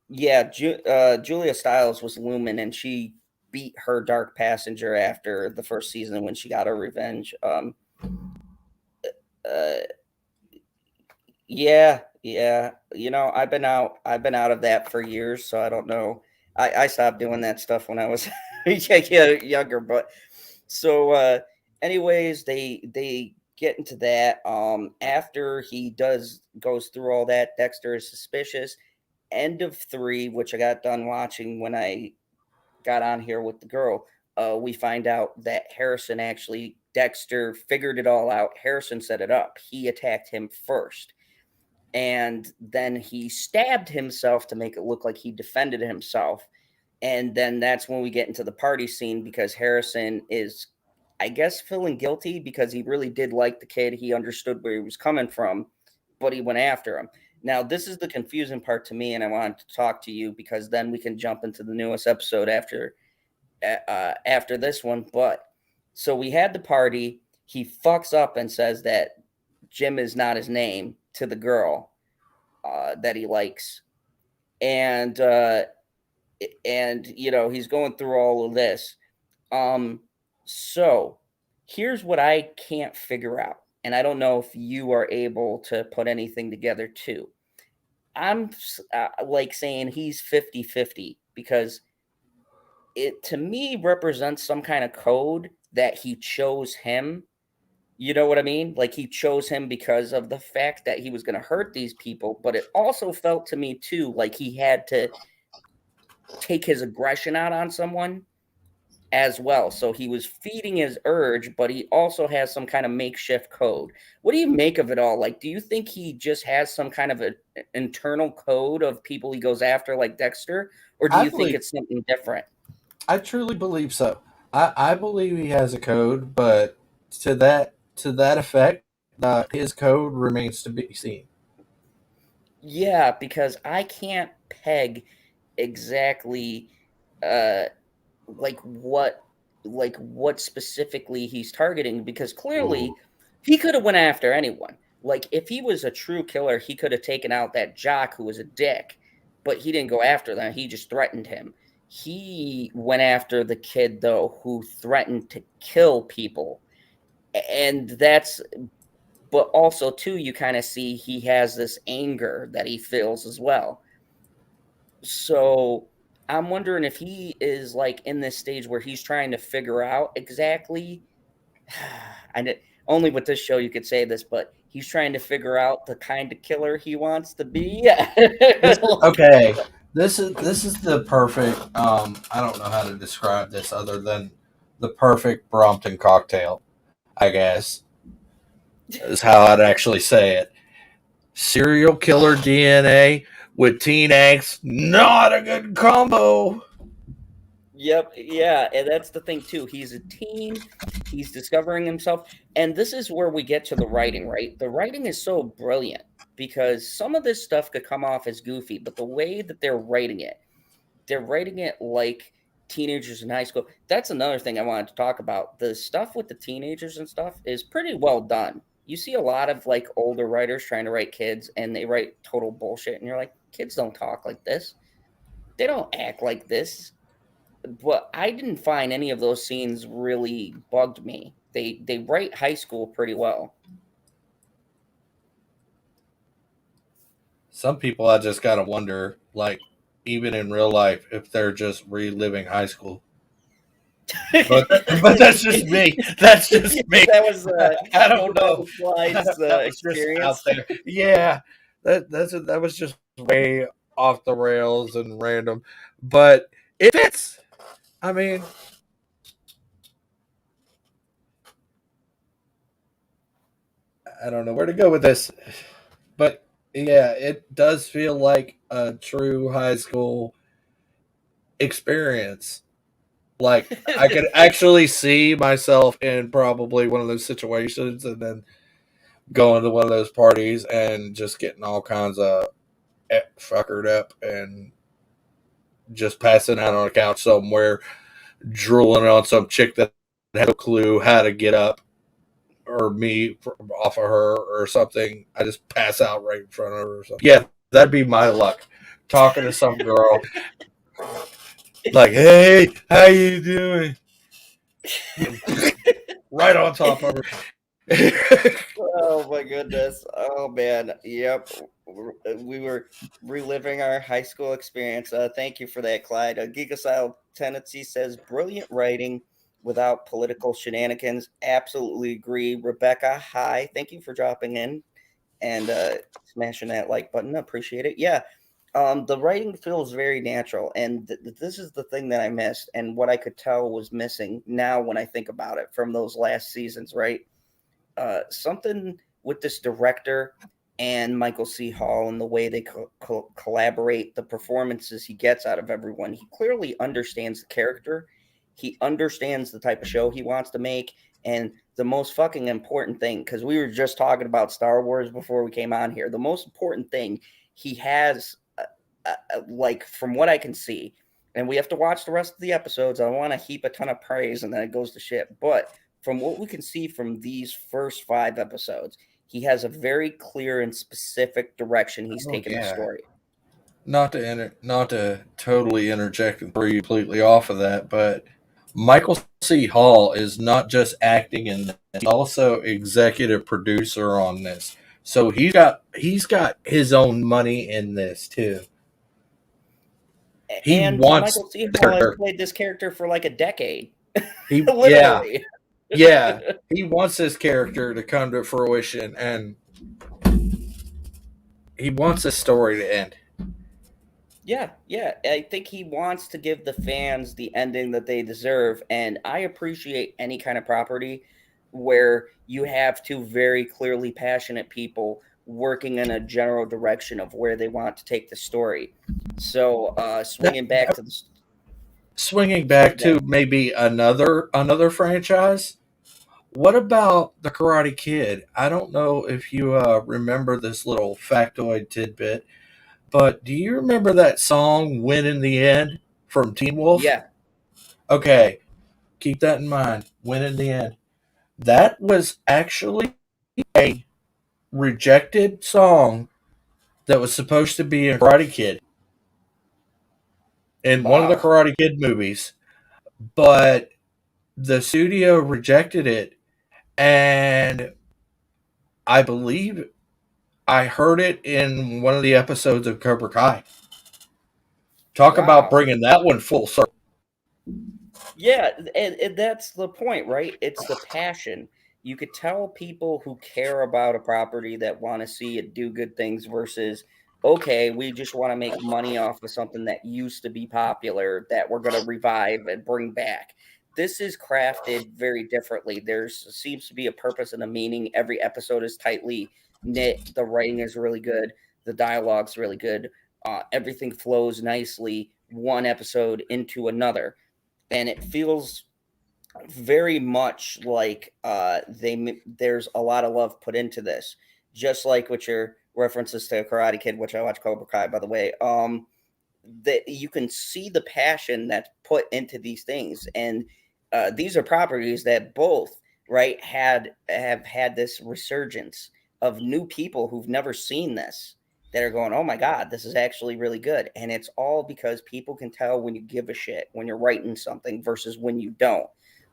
yeah, Julia Stiles was Lumen, and she beat her Dark Passenger after the first season when she got her revenge. Uh, yeah, yeah. I've been out of that for years, so I don't know. I stopped doing that stuff when I was younger, but so anyways, they get into that. After he goes through all that, Dexter is suspicious. End of 3, which I got done watching when I got on here with the girl. We find out that Dexter figured it all out. Harrison set it up. He attacked him first, and then he stabbed himself to make it look like he defended himself. And then that's when we get into the party scene because Harrison is, I guess, feeling guilty because he really did like the kid. He understood where he was coming from, but he went after him. Now, this is the confusing part to me, and I wanted to talk to you because then we can jump into the newest episode after this one. But so we had the party. He fucks up and says that Jim is not his name to the girl that he likes, and he's going through all of this. So here's what I can't figure out, and I don't know if you are able to put anything together too. I'm like saying he's 50-50 because it to me represents some kind of code that he chose him, You know what I mean? Like, he chose him because of the fact that he was going to hurt these people, but it also felt to me too like he had to take his aggression out on someone as well. So he was feeding his urge, but he also has some kind of makeshift code. What do you make of it all? Like, do you think he just has some kind of an internal code of people he goes after, like Dexter, or do I you think believe it's something different? I truly believe so. I believe he has a code, but to that effect, his code remains to be seen. Yeah, because I can't peg exactly uh like what what specifically he's targeting, because clearly Ooh. he could have went after anyone. Like, if he was a true killer, he could have taken out that jock who was a dick, but he didn't go after them. He just threatened him. He went after the kid though who threatened to kill people. And that's but also too, you kind of see he has this anger that he feels as well. So I'm wondering if he is like in this stage where he's trying to figure out exactly, and only with this show you could say this, but he's trying to figure out the kind of killer he wants to be. This is Like, okay. This is the perfect. I don't know how to describe this other than the perfect Brompton cocktail. I guess is how I'd actually say it. Serial killer DNA with teen angst, not a good combo. yep, yeah, and that's the thing too. He's a teen, he's discovering himself, and this is where we get to the writing, right? The writing is so brilliant because some of this stuff could come off as goofy, but the way that they're writing it like teenagers in high school. That's another thing I wanted to talk about. The stuff with the teenagers and stuff is pretty well done. You see a lot of like older writers trying to write kids and they write total bullshit, and you're like, kids don't talk like this. They don't act like this. But I didn't find any of those scenes really bugged me. They write high school pretty well. Some people I just gotta wonder, like even in real life, if they're just reliving high school. But but that's just me. That's just me. That was I don't one of know. those slides That was just out experience. there. Yeah, that was just way off the rails and random, but it fits. I mean, I don't know where to go with this, but yeah, it does feel like a true high school experience. Like I could actually see myself in probably one of those situations, and then going to one of those parties and just getting all kinds of fuckered up and just passing out on a couch somewhere, drooling on some chick that had no clue how to get up or me off of her or something. I just pass out right in front of her or something. Yeah, that'd be my luck. Talking to some girl like, "Hey, how you doing?" Right on top of her. Oh my goodness. Oh man. Yep. We were reliving our high school experience. Thank you for that, Clyde. Gigasile Tendency says brilliant writing without political shenanigans. Absolutely agree. Rebecca, hi. Thank you for dropping in and smashing that like button. Appreciate it. Yeah. The writing feels very natural, and this is the thing that I missed, and what I could tell was missing now when I think about it from those last seasons, right? Something with this director and Michael C. Hall and the way they collaborate, the performances he gets out of everyone. He clearly understands the character. He understands the type of show he wants to make. And the most fucking important thing, because we were just talking about Star Wars before we came on here, the most important thing he has, like from what I can see, and we have to watch the rest of the episodes. I don't want to heap a ton of praise and then it goes to shit. But from what we can see from these first 5 episodes, he has a very clear and specific direction he's Oh taken the yeah. story. Not to totally interject and throw you completely off of that, but Michael C. Hall is not just acting in this; he's also executive producer on this. So he's got his own money in this too. He And wants Michael C. this Hall has character. played this character for like a decade, He yeah literally. Yeah, he wants his character to come to fruition, and he wants his story to end. Yeah, yeah. I think he wants to give the fans the ending that they deserve. And I appreciate any kind of property where you have two very clearly passionate people working in a general direction of where they want to take the story. So, That, swinging back to the swinging swinging back back, to maybe another franchise. What about the Karate Kid? I don't know if you remember this little factoid tidbit, but do you remember that song "Win in the End" from Teen Wolf? yeah, Okay, keep that in mind. "Win in the End." That was actually a rejected song that was supposed to be in Karate Kid, in one of the wow, Karate Kid movies, but the studio rejected it, and I believe I heard it in one of the episodes of Cobra Kai. Talk about wow. bringing that one full circle. Yeah, and that's the point, right? It's the passion. You could tell people who care about a property that want to see it do good things versus, okay, we just want to make money off of something that used to be popular that we're going to revive and bring back. This is crafted very differently. There's seems to be a purpose and a meaning. Every episode is tightly knit. The writing is really good. The dialogue's really good. Everything flows nicely one episode into another, and it feels very much like there's a lot of love put into this, just like with your references to Karate Kid, which I watch Cobra Kai, by the way. That you can see the passion that's put into these things, and these are properties that both right have had this resurgence of new people who've never seen this, that are going, oh my god, this is actually really good. And it's all because people can tell when you give a shit, when you're writing something versus when you don't.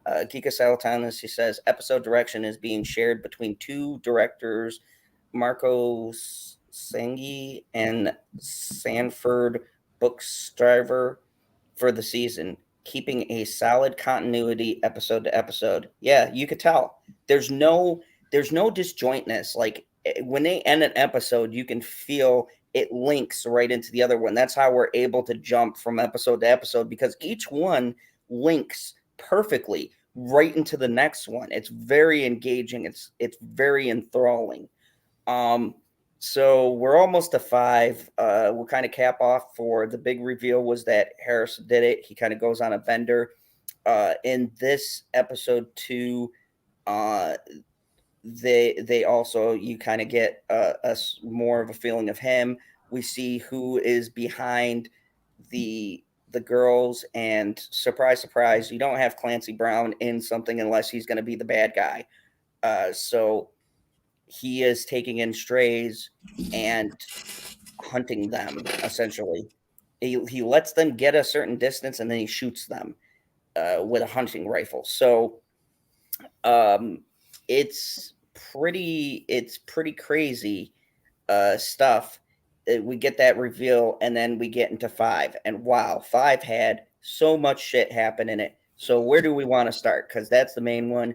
Kika Salatanis, he says, episode direction is being shared between two directors, Marco Sengi and Sanford Bookstriver, for the season, keeping a solid continuity episode to episode. Yeah, you could tell. There's no disjointness. Like when they end an episode, you can feel it links right into the other one. That's how we're able to jump from episode to episode, because each one links perfectly right into the next one. It's very engaging. It's very enthralling. Um, so we're almost to five. We'll kind of cap off for the big reveal was that Harris did it. He kind of goes on a bender. In this episode two, uh, they also, you kind of get more of a feeling of him. We see who is behind the the girls, and surprise, surprise, you don't have Clancy Brown in something unless he's going to be the bad guy. So he is taking in strays and hunting them essentially. He lets them get a certain distance and then he shoots them with a hunting rifle. So um, it's pretty crazy stuff. We get that reveal, and then we get into five, and wow, five had so much shit happen in it. So where do we want to start? Because that's the main one.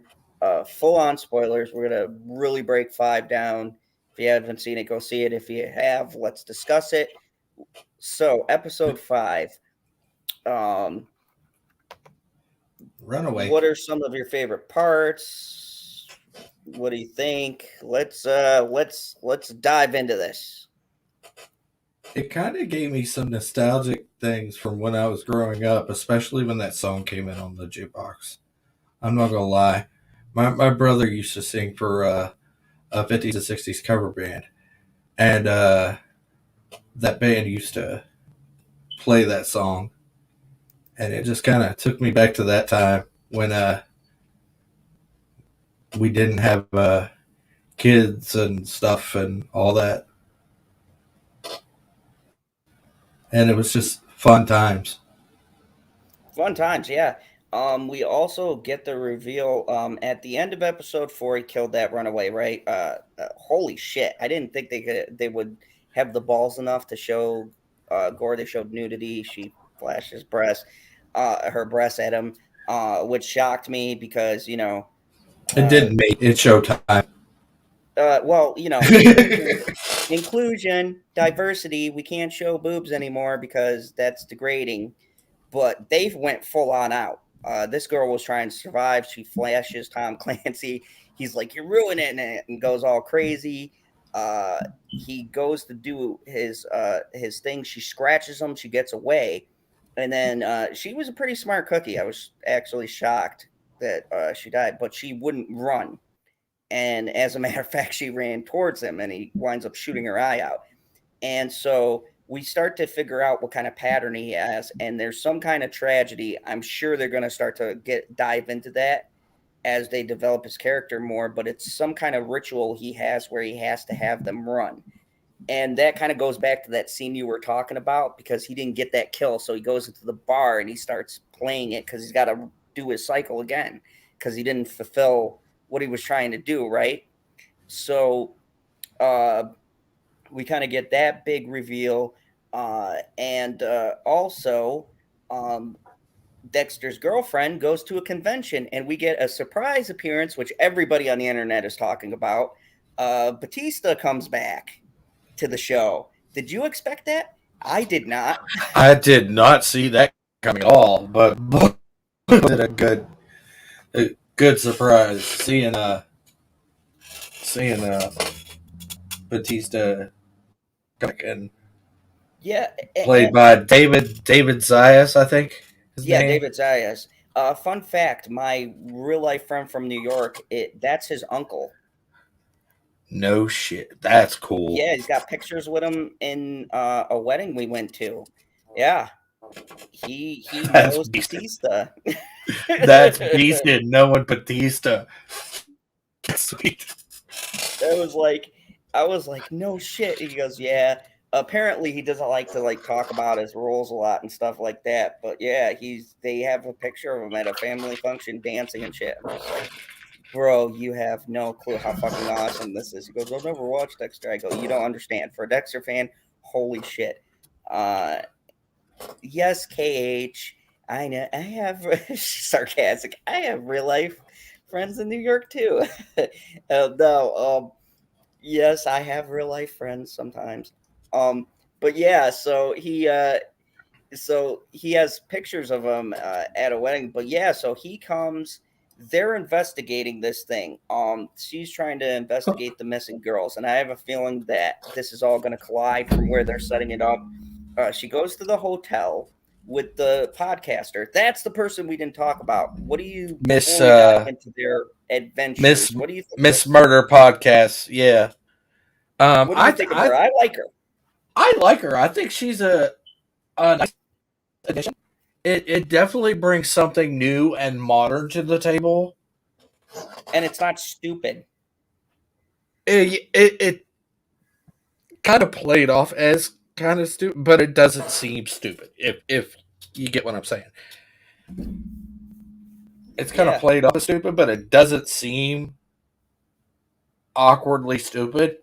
Full on spoilers. We're gonna really break five down. If you haven't seen it, go see it. If you have, let's discuss it. So episode five. Um, Runaway. what are some of your favorite parts? What do you think? Let's dive into this. It kind of gave me some nostalgic things from when I was growing up, especially when that song came in on the jukebox. I'm not gonna lie, my brother used to sing for a 50s and 60s cover band, and that band used to play that song, and it just kind of took me back to that time when we didn't have kids and stuff and all that, and it was just fun times. Fun times, yeah. We also get the reveal at the end of episode four. He killed that runaway, right? Holy shit! I didn't think they would have the balls enough to show gore. They showed nudity. She flashes her breast at him, which shocked me because It didn't make it's showtime. Well, inclusion, diversity. We can't show boobs anymore because that's degrading. But they went full on out. This girl was trying to survive. She flashes Tom Clancy. He's like, "You're ruining it," and goes all crazy. He goes to do his thing. She scratches him. She gets away, and then she was a pretty smart cookie. I was actually shocked that she died, but she wouldn't run. And as a matter of fact, she ran towards him, and he winds up shooting her eye out. And so we start to figure out what kind of pattern he has, and there's some kind of tragedy. I'm sure they're going to start to dive into that as they develop his character more, but it's some kind of ritual he has where he has to have them run. And that kind of goes back to that scene you were talking about, because he didn't get that kill. So he goes into the bar and he starts playing it because he's got to do his cycle again because he didn't fulfill what he was trying to do, right? So we kind of get that big reveal. And also, Dexter's girlfriend goes to a convention, and we get a surprise appearance, which everybody on the internet is talking about. Batista comes back to the show. Did you expect that? I did not. I did not see that coming at all, but was it a good surprise seeing Batista and Yeah, played by David Zayas, I think his yeah, name. David Zayas. Fun fact: my real life friend from New York, that's his uncle. No shit, that's cool. Yeah, he's got pictures with him in a wedding we went to. Yeah, he That's knows beast. Batista. That's beasted. Knowing Batista. Sweet. I was like, no shit. He goes, yeah. Apparently, he doesn't like to talk about his roles a lot and stuff like that. But yeah, they have a picture of him at a family function dancing and shit. I'm just like, bro, you have no clue how fucking awesome this is. He goes, I've never watched Dexter. I go, you don't understand. For a Dexter fan, holy shit. Yes, KH. I know. I have sarcastic. I have real life friends in New York too. No, yes, I have real life friends sometimes. But yeah, so he has pictures of him at a wedding. But yeah, so he comes. They're investigating this thing. She's trying to investigate the missing girls, and I have a feeling that this is all going to collide from where they're setting it up. She goes to the hotel with the podcaster. That's the person we didn't talk about. What do you Miss before we dive into their adventures? What do you think? Miss Murder podcast. Yeah. What do you think of her? I like her. I like her. I think she's a nice addition. It definitely brings something new and modern to the table, and it's not stupid. It kind of played off as kind of stupid, but it doesn't seem stupid. If you get what I'm saying, it's kind of played off as stupid, but it doesn't seem awkwardly stupid.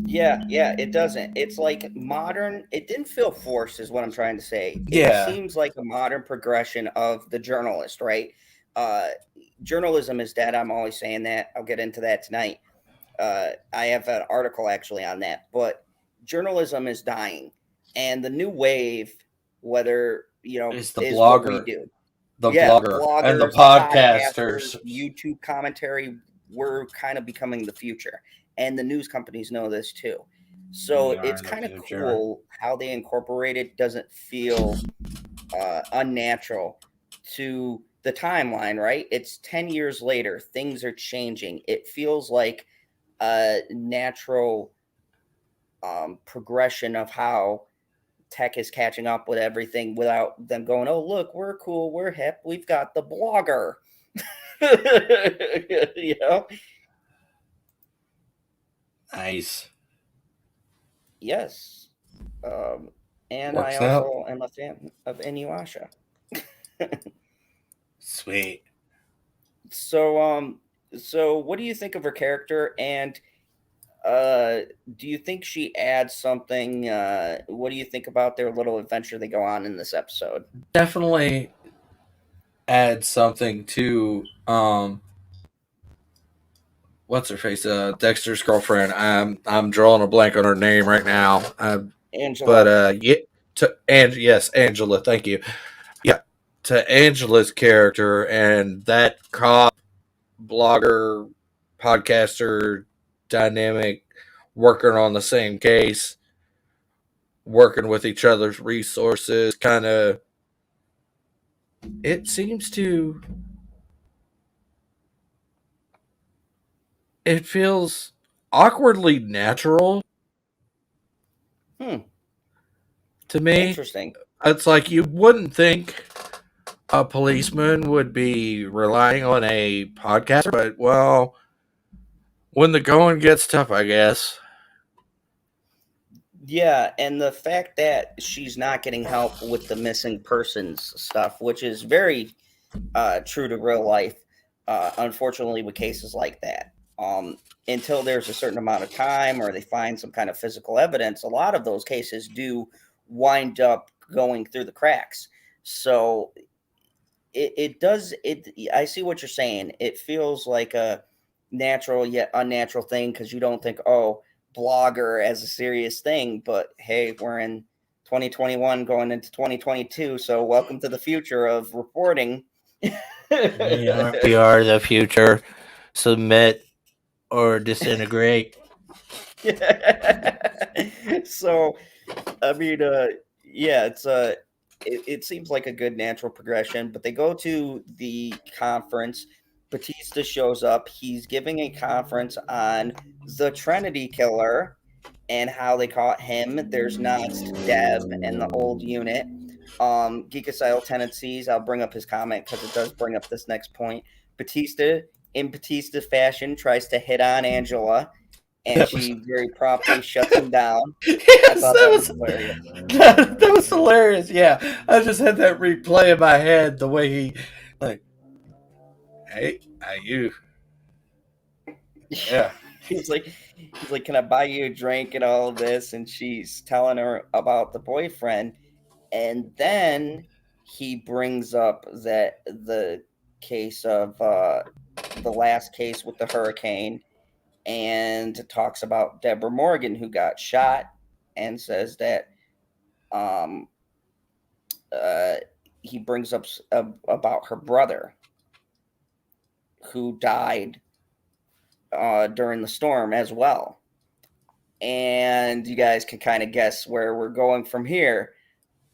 Yeah, it doesn't. It's like modern. It didn't feel forced, is what I'm trying to say. Yeah. It seems like a modern progression of the journalist, right? Journalism is dead. I'm always saying that. I'll get into that tonight. I have an article actually on that, but journalism is dying, and the new wave, whether is the is blogger, what we do. bloggers, and the podcasters, YouTube commentary. We're kind of becoming the future. And the news companies know this too. So it's kind of cool how they incorporate it. Doesn't feel unnatural to the timeline, right? It's 10 years later. Things are changing. It feels like a natural progression of how tech is catching up with everything without them going, oh, look, we're cool. We're hip. We've got the blogger. Nice. Yes. And Works I also am a fan of Inuyasha. Sweet. So what do you think of her character, and do you think she adds something? What do you think about their little adventure they go on in this episode? Definitely add something to what's her face? Dexter's girlfriend. I'm drawing a blank on her name right now. But Angela. yeah, yes, Angela. Thank you. Yeah, to Angela's character and that cop, blogger, podcaster dynamic, working on the same case, working with each other's resources, kind of. It seems to. It feels awkwardly natural Hmm. to me. Interesting. It's like you wouldn't think a policeman would be relying on a podcaster, but well, when the going gets tough, I guess. Yeah, and the fact that she's not getting help with the missing persons stuff, which is very true to real life, unfortunately, with cases like that. Until there's a certain amount of time or they find some kind of physical evidence, a lot of those cases do wind up going through the cracks. So it does it. I see what you're saying. It feels like a natural yet unnatural thing because you don't think, oh, blogger as a serious thing, but hey, we're in 2021 going into 2022, so welcome to the future of reporting. We are the future. Submit or disintegrate. So I mean, yeah, it seems like a good natural progression. But they go to the conference. Batista shows up. He's giving a conference on the Trinity Killer and how they caught him. There's nods to Deb and the old unit. Geekocidal tendencies. I'll bring up his comment because it does bring up this next point. Batista, in Batista fashion, tries to hit on Angela, and That was she very promptly shuts him down. I yes, thought that was hilarious. that was hilarious. Yeah, I just had that replay in my head the way he like, hey, you, yeah, He's like, can I buy you a drink and all of this? And she's telling her about the boyfriend. And then he brings up that the case of the last case with the hurricane and talks about Deborah Morgan who got shot and says that um uh he brings up about her brother who died during the storm as well. And you guys can kind of guess where we're going from here.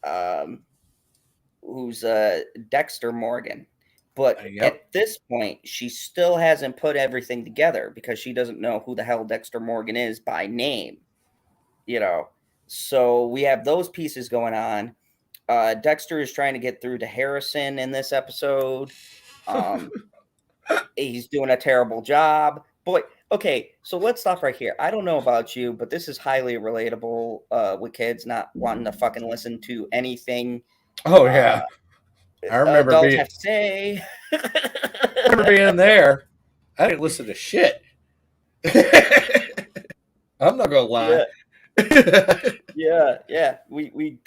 Um, who's Dexter Morgan. But yep. at this point, she still hasn't put everything together because she doesn't know who the hell Dexter Morgan is by name, you know. So we have those pieces going on. Dexter is trying to get through to Harrison in this episode. Um, he's doing a terrible job. Boy, okay, so let's stop right here. I don't know about you, but this is highly relatable with kids not wanting to fucking listen to anything Oh uh, yeah, I remember adults being have to say. there. I didn't listen to shit. I'm not gonna lie. Yeah, yeah. We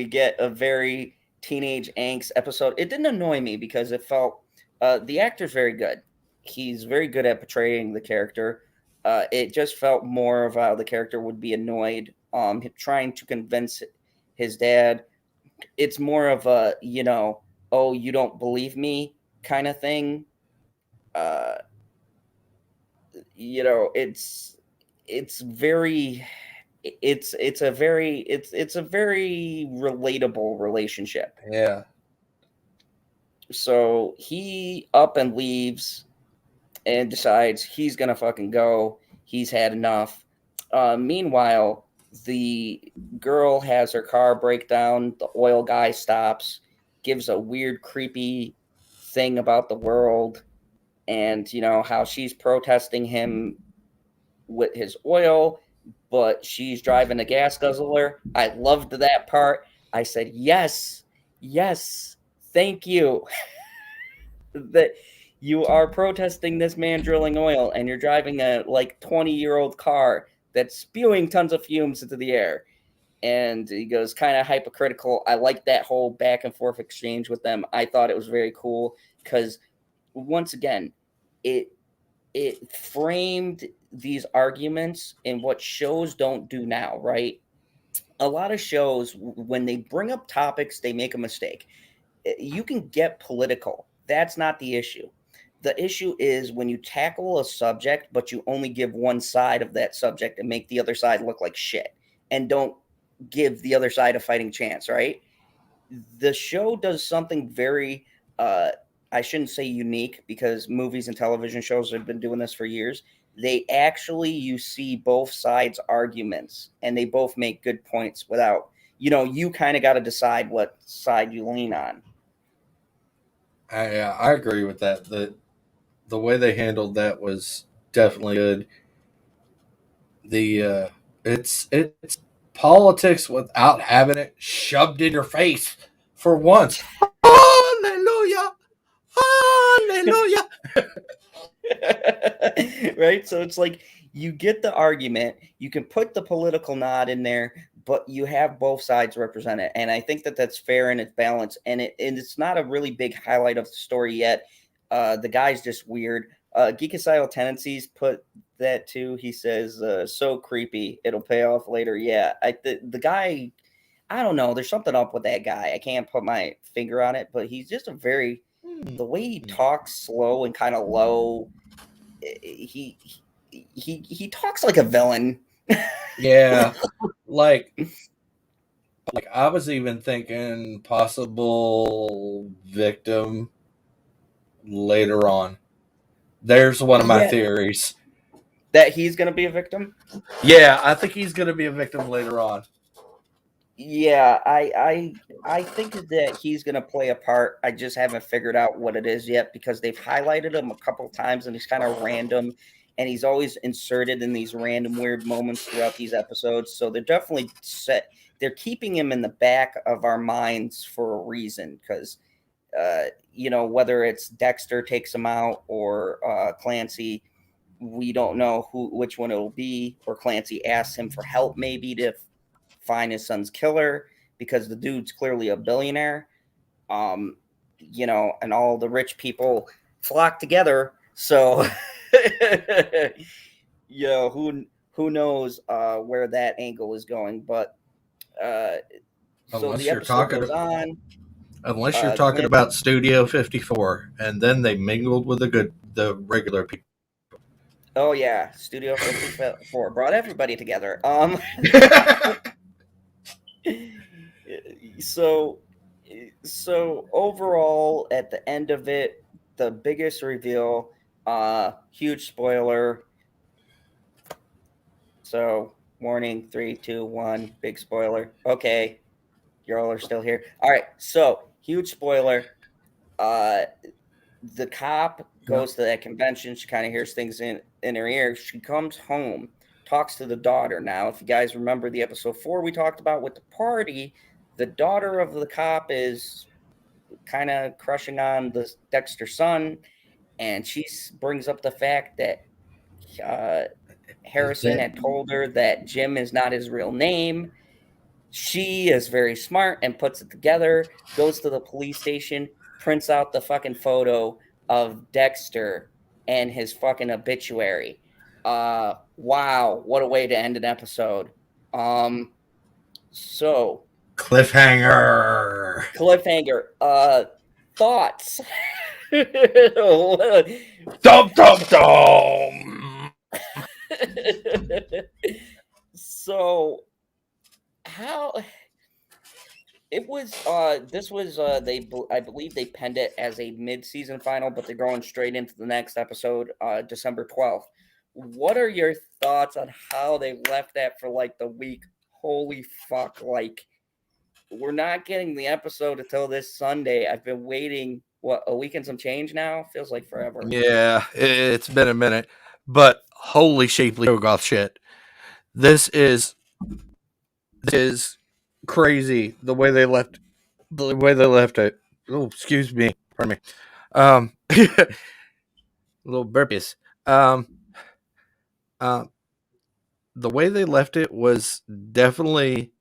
get a very teenage angst episode. It didn't annoy me because it felt the actor's very good. He's very good at portraying the character. It just felt more of how the character would be annoyed, trying to convince his dad. It's more of a, oh, you don't believe me kind of thing. Uh, it's very it's a very relatable relationship. Yeah. So he up and leaves and decides he's gonna fucking go. He's had enough. Meanwhile, the girl has her car break down. The oil guy stops, gives a weird, creepy thing about the world, and how she's protesting him with his oil, but she's driving a gas guzzler. I loved that part. I said, yes, yes, thank you. That you are protesting this man drilling oil and you're driving a like 20-year-old car that's spewing tons of fumes into the air. And he goes, kind of hypocritical. I like that whole back and forth exchange with them. I thought it was very cool because, once again, it framed these arguments in what shows don't do now, right? A lot of shows, when they bring up topics, they make a mistake. You can get political. That's not the issue. The issue is when you tackle a subject, but you only give one side of that subject and make the other side look like shit and don't give the other side a fighting chance, right? The show does something very, uh, I shouldn't say unique because movies and television shows have been doing this for years. They actually, you see both sides' arguments and they both make good points without, you kind of got to decide what side you lean on. I agree with that. The way they handled that was definitely good. It's politics without having it shoved in your face for once. Hallelujah. Hallelujah. Right? So it's like you get the argument, you can put the political nod in there, but you have both sides represented. And I think that that's fair and it's balanced. And it's not a really big highlight of the story yet. The guy's just weird. Geekocidal Tendencies put that too. He says, so creepy. It'll pay off later. Yeah. The guy, I don't know. There's something up with that guy. I can't put my finger on it, but he's just the way he talks slow and kind of low, he he talks like a villain. Yeah. like I was even thinking possible victim later on. There's one of my theories. That he's going to be a victim? Yeah, I think he's going to be a victim later on. Yeah, I think that he's going to play a part. I just haven't figured out what it is yet because they've highlighted him a couple of times and he's kind of random and he's always inserted in these random weird moments throughout these episodes. So they're definitely they're keeping him in the back of our minds for a reason because whether it's Dexter takes him out or Clancy, we don't know which one it will be, or Clancy asks him for help maybe to find his son's killer because the dude's clearly a billionaire. And all the rich people flock together. So, who knows where that angle is going? But so the episode goes on. Unless you're talking about Studio 54, and then they mingled with the regular people. Oh yeah, Studio 54 brought everybody together. So overall, at the end of it, the biggest reveal, huge spoiler. So warning, 3, 2, 1, big spoiler. Okay, you all are still here. All right, so huge spoiler. The cop goes to that convention. She kind of hears things in her ear. She comes home, talks to the daughter. Now, if you guys remember the episode 4 we talked about with the party, the daughter of the cop is kind of crushing on the Dexter's son, and she brings up the fact that Harrison had told her that Jim is not his real name. She is very smart and puts it together, goes to the police station, prints out the fucking photo of Dexter and his fucking obituary. Wow, what a way to end an episode. So cliffhanger. Thoughts. Dum dum dum. So how it was this was I believe they penned it as a mid-season final, but they're going straight into the next episode, December 12th. What are your thoughts on how they left that for like the week? Holy fuck, like we're not getting the episode until this Sunday. I've been waiting a week and some change now? Feels like forever. Yeah, it's been a minute. But holy shapely Hogarth shit. This is crazy the way they left it. Oh, excuse me. Pardon me. Little burpees. The way they left it was definitely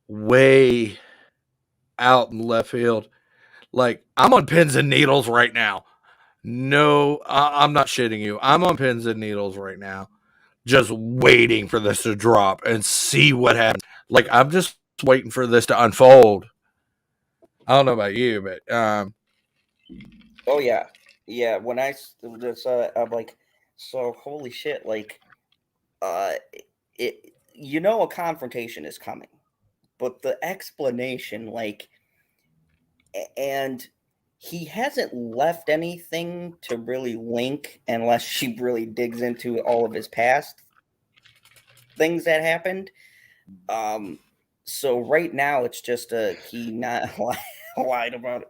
way out in left field. Like, I'm on pins and needles right now. No, I'm not shitting you. I'm on pins and needles right now, just waiting for this to drop and see what happens. Like, I'm just waiting for this to unfold. I don't know about you, but Oh yeah, yeah. When I saw it, I'm like, so holy shit! Like, uh, a confrontation is coming, but the explanation, like, and he hasn't left anything to really link unless she really digs into all of his past things that happened. Um, so right now it's just he not lied about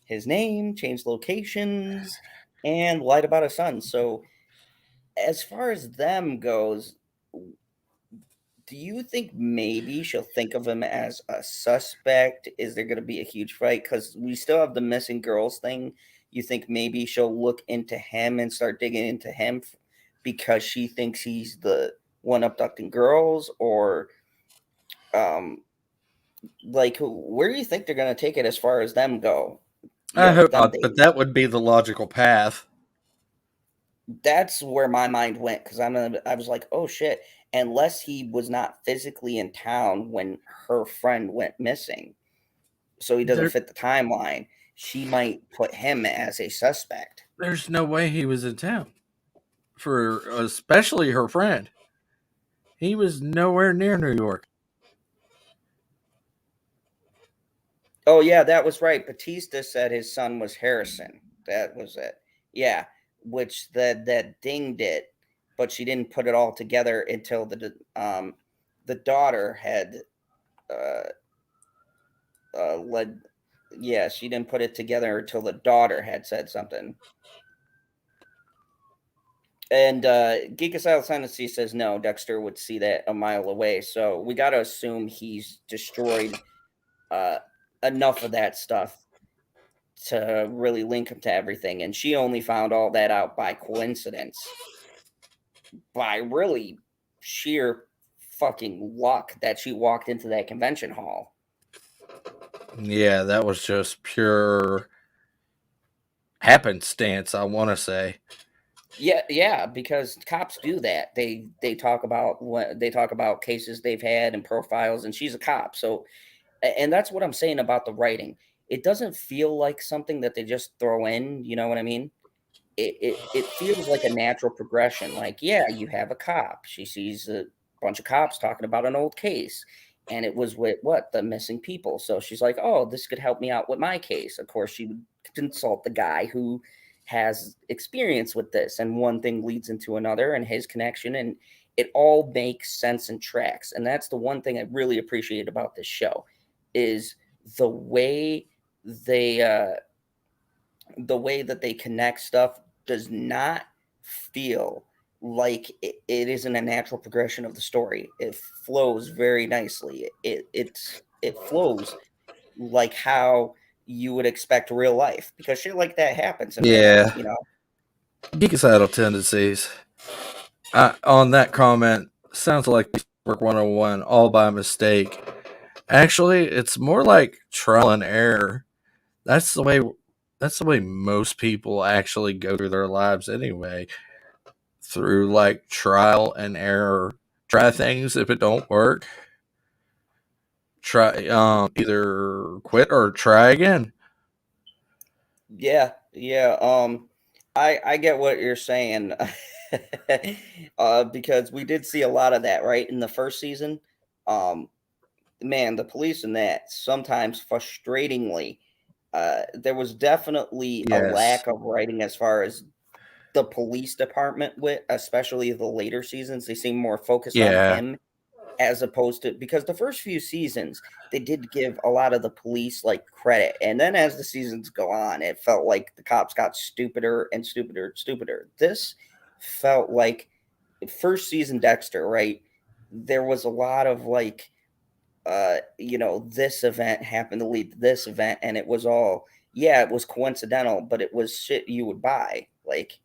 his name, changed locations, and lied about his son. So as far as them goes, do you think maybe she'll think of him as a suspect? Is there going to be a huge fight? Because we still have the missing girls thing. You think maybe she'll look into him and start digging into him because she thinks he's the one abducting girls? Or, um, like, where do you think they're going to take it as far as them go? I hope Them not. But dating. that would be the logical path. That's where my mind went because I was like, oh shit. Unless he was not physically in town when her friend went missing, so he doesn't There, fit the timeline, she might put him as a suspect. there's no way he was in town for especially her friend. He was nowhere near New York. Oh yeah, that was right. Batista said his son was Harrison. That was it. Yeah, which that dinged it, but she didn't put it all together until the daughter had uh led. Yeah, she didn't put it together until the daughter had said something. And Geek Asylum Tendency says no, Dexter would see that a mile away. So we got to assume he's destroyed uh, enough of that stuff to really link him to everything. And she only found all that out by coincidence, by really sheer fucking luck that she walked into that convention hall. Yeah, that was just pure happenstance, I want to say. Yeah, yeah, because cops do that. They talk about what they talk about cases they've had and profiles, and she's a cop, so and that's what I'm saying about the writing. It doesn't feel like something that they just throw in, you know what I mean? It feels like a natural progression. Like, yeah, you have a cop. She sees a bunch of cops talking about an old case, and it was with what the missing people. So she's like, "Oh, this could help me out with my case." Of course, she would consult the guy who has experience with this, and one thing leads into another, and his connection, and it all makes sense and tracks. And that's the one thing I really appreciate about this show is the way they the way that they connect stuff does not feel like it isn't a natural progression of the story. It flows very nicely. It flows like how you would expect real life because shit like that happens in real life, Yeah, you know. geekicidal tendencies. On that comment, sounds like work 101 all by mistake. Actually, it's more like trial and error. That's the way. That's the way most people actually go through their lives anyway. Through like trial and error. Try things. If it don't work, try either quit or try again. Yeah, yeah. I get what you're saying. Because we did see a lot of that, right? In the first season. Um, Man, the police in that sometimes frustratingly, there was definitely a Yes. lack of writing as far as the police department with, especially the later seasons. They seem more focused on Yeah. him as opposed to because the first few seasons they did give a lot of the police like credit, and then as the seasons go on, it felt like the cops got stupider and stupider and stupider. This felt like first season Dexter, right? There was a lot of like this event happened to lead to this event, and it was all, yeah, it was coincidental, but it was shit you would buy. Like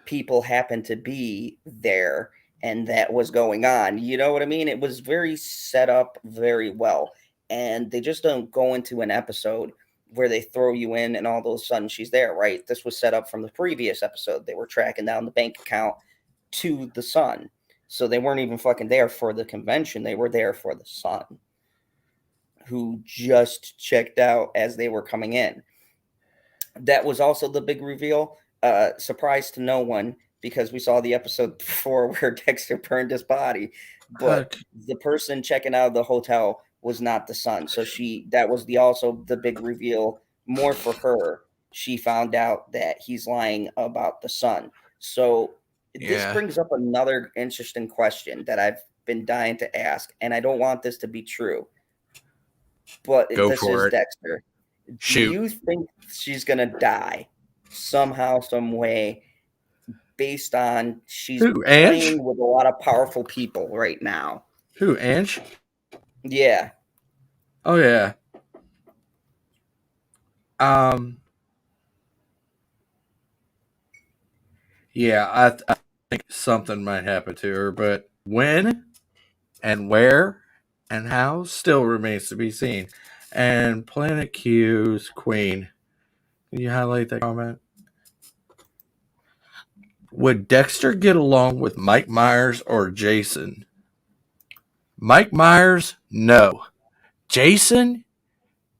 people happened to be there and that was going on. You know what I mean? It was very set up very well. and they just don't go into an episode where they throw you in and all of a sudden she's there, right? This was set up from the previous episode. They were tracking down the bank account to the son. So they weren't even fucking there for the convention. They were there for the son, who just checked out as they were coming in. That was also the big reveal. Surprise to no one, because we saw the episode before where Dexter burned his body. But the person checking out of the hotel was not the son. So that was also the big reveal more for her. She found out that he's lying about the son. So this brings up another interesting question that I've been dying to ask, and I don't want this to be true. But this is Dexter. Do you think she's gonna die somehow, some way, based on she's playing with a lot of powerful people right now? Who, Ange? Yeah. Oh yeah. Yeah, I think something might happen to her, but when and where and how still remains to be seen. And Planet Q's Queen. Can you highlight that comment? Would Dexter get along with Mike Myers or Jason? Mike Myers, no. Jason,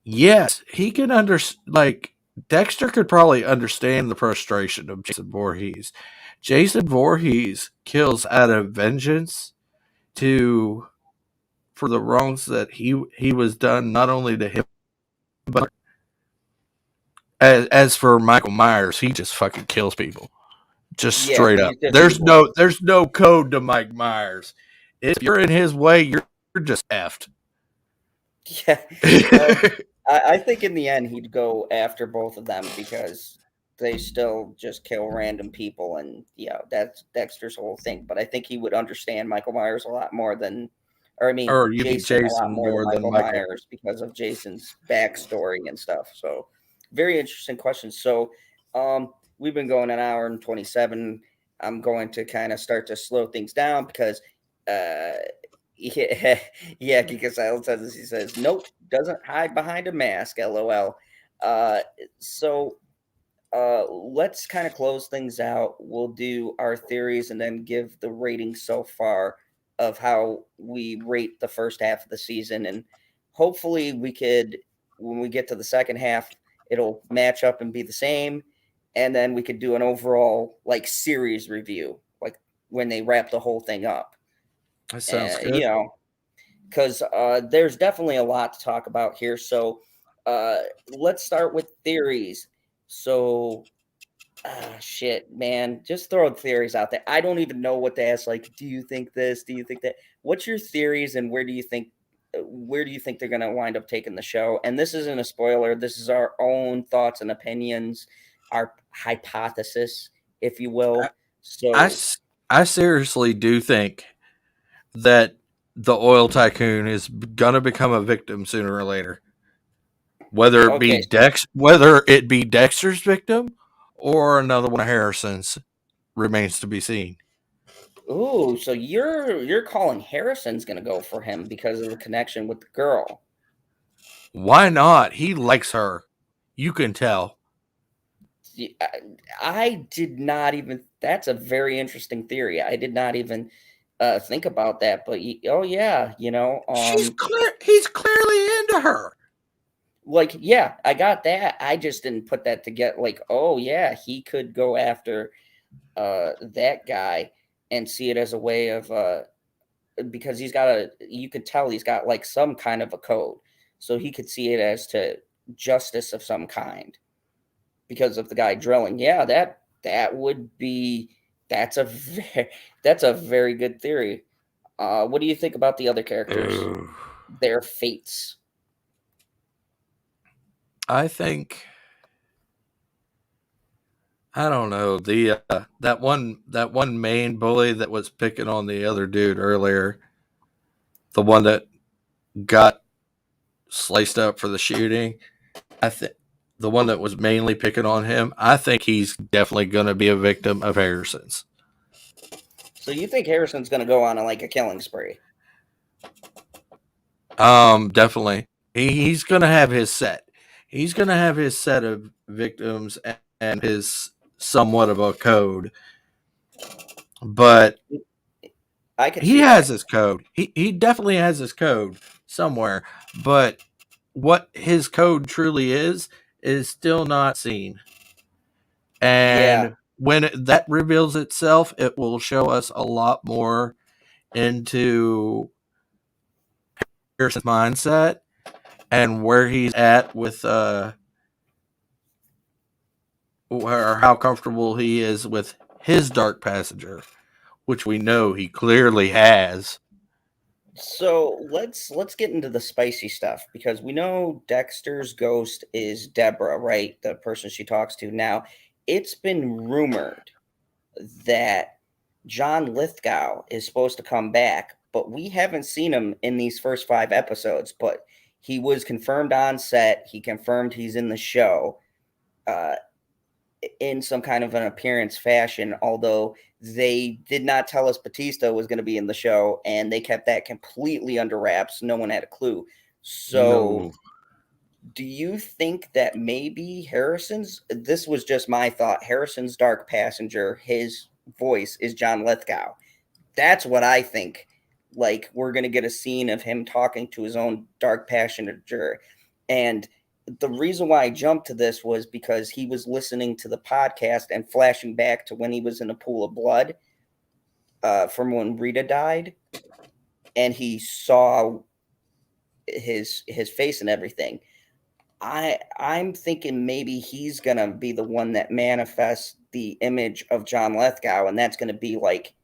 yes. He can Dexter could probably understand the frustration of Jason Voorhees. Jason Voorhees kills out of vengeance for the wrongs that he was done, not only to him, but as for Michael Myers, he just fucking kills people. Just straight up. There's no code to Mike Myers. If you're in his way, you're just effed. Yeah. I think in the end he'd go after both of them because they still just kill random people, and that's Dexter's whole thing. But I think he would understand Michael Myers a lot more than, Jason a lot more than Michael Myers because of Jason's backstory and stuff. So very interesting question. So we've been going an hour and 27. I'm going to kind of start to slow things down because because Silence says this. He says, nope, doesn't hide behind a mask, LOL. So let's kind of close things out. We'll do our theories and then give the rating so far of how we rate the first half of the season. And hopefully we could, when we get to the second half, it'll match up and be the same. And then we could do an overall series review, when they wrap the whole thing up. That sounds good. Because there's definitely a lot to talk about here. So let's start with theories. So, shit, man, just throw theories out there. I don't even know what to ask. Do you think this? Do you think that? What's your theories, and where do you think they're going to wind up taking the show? And this isn't a spoiler. This is our own thoughts and opinions, our hypothesis, if you will. So I seriously do think that the oil tycoon is going to become a victim sooner or later. Whether it be Dexter's victim or another one of Harrison's remains to be seen. Ooh, so you're calling Harrison's going to go for him because of the connection with the girl. Why not? He likes her. You can tell. I did not even. That's a very interesting theory. I did not even think about that. But he's clearly into her. I got that. I just didn't put that together. He could go after that guy and see it as a way of because you could tell he's got some kind of a code, so he could see it as to justice of some kind because of the guy drilling. Yeah, that would be that's a very good theory. What do you think about the other characters? Their fates. I think, I don't know, the that one main bully that was picking on the other dude earlier, the one that got sliced up for the shooting, I think the one that was mainly picking on him, I think he's definitely going to be a victim of Harrison's. So you think Harrison's going to go on a killing spree? Definitely. He's going to have his set. He's going to have his set of victims and his somewhat of a code. But I could he see has that. his code. He definitely has his code somewhere. But what his code truly is still not seen. Yeah. And when that reveals itself, it will show us a lot more into Harrison's mindset and where he's at with or how comfortable he is with his dark passenger, which we know he clearly has. So let's get into the spicy stuff because we know Dexter's ghost is Deborah, right? The person she talks to. Now, it's been rumored that John Lithgow is supposed to come back, but we haven't seen him in these first 5 episodes. But he was confirmed on set. He confirmed he's in the show. Uh, in some kind of an appearance fashion, although they did not tell us Batista was going to be in the show and they kept that completely under wraps. No one had a clue. So, No, do you think that maybe this was just my thought, Harrison's dark passenger, his voice is John Lithgow? That's what I think. Like, we're going to get a scene of him talking to his own dark passenger. And the reason why I jumped to this was because he was listening to the podcast and flashing back to when he was in a pool of blood from when Rita died, and he saw his face and everything. I'm thinking maybe he's gonna be the one that manifests the image of John Lithgow, and that's gonna be like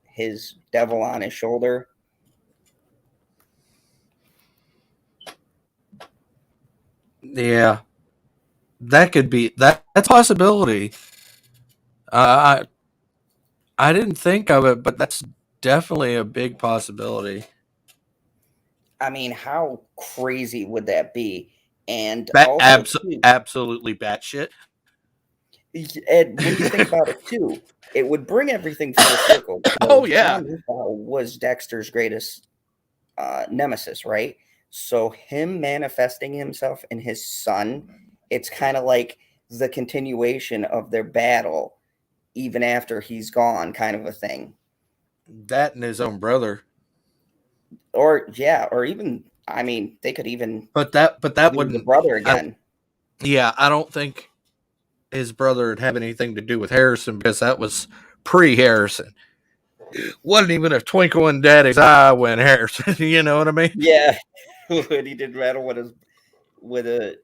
his devil on his shoulder. yeah, that could be that's a possibility. Uh, I didn't think of it, but that's definitely a big possibility. I mean, how crazy would that be? And also, too, Absolutely batshit. and when you think about it too, it would bring everything full circle Oh because yeah, John Lithgow was Dexter's greatest nemesis, right? So him manifesting himself in his son, it's kind of like the continuation of their battle, even after he's gone, kind of a thing. that and his own brother. Or yeah, or even I mean, they could even But that do the wouldn't. brother I, again. yeah, I don't think his brother would have anything to do with Harrison because that was pre-Harrison. Wasn't even a twinkle in Daddy's eye when Harrison. You know what I mean? Yeah, when he did rattle with a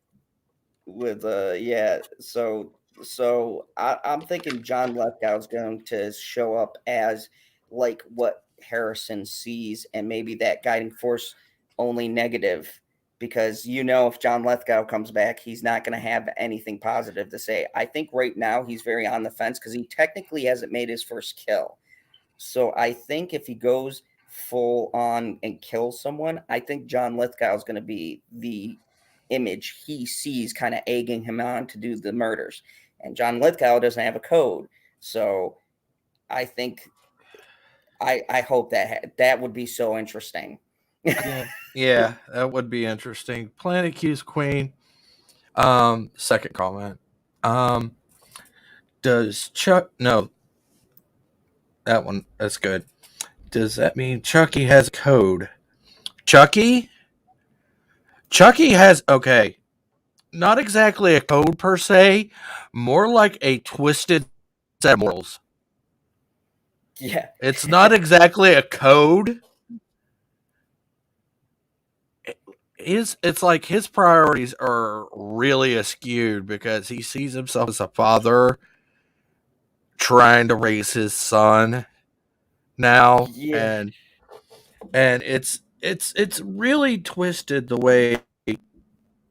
yeah. I'm thinking John Lithgow's going to show up as like what Harrison sees, and maybe that guiding force only negative, because if John Lithgow comes back, he's not going to have anything positive to say. I think right now he's very on the fence because he technically hasn't made his first kill. So I think if he goes full on and kills someone, I think John Lithgow is going to be the image he sees kind of egging him on to do the murders. And John Lithgow doesn't have a code. So I think I hope that would be so interesting. Yeah, yeah, that would be interesting. Planet Q's Queen. Second comment. Um, does Chuck? No, that one. That's good. Does that mean Chucky has code? Chucky? Chucky has okay. Not exactly a code per se, more like a twisted set of morals. Yeah. It's not exactly a code. It's like his priorities are really askewed because he sees himself as a father trying to raise his son now, Yeah. and it's really twisted the way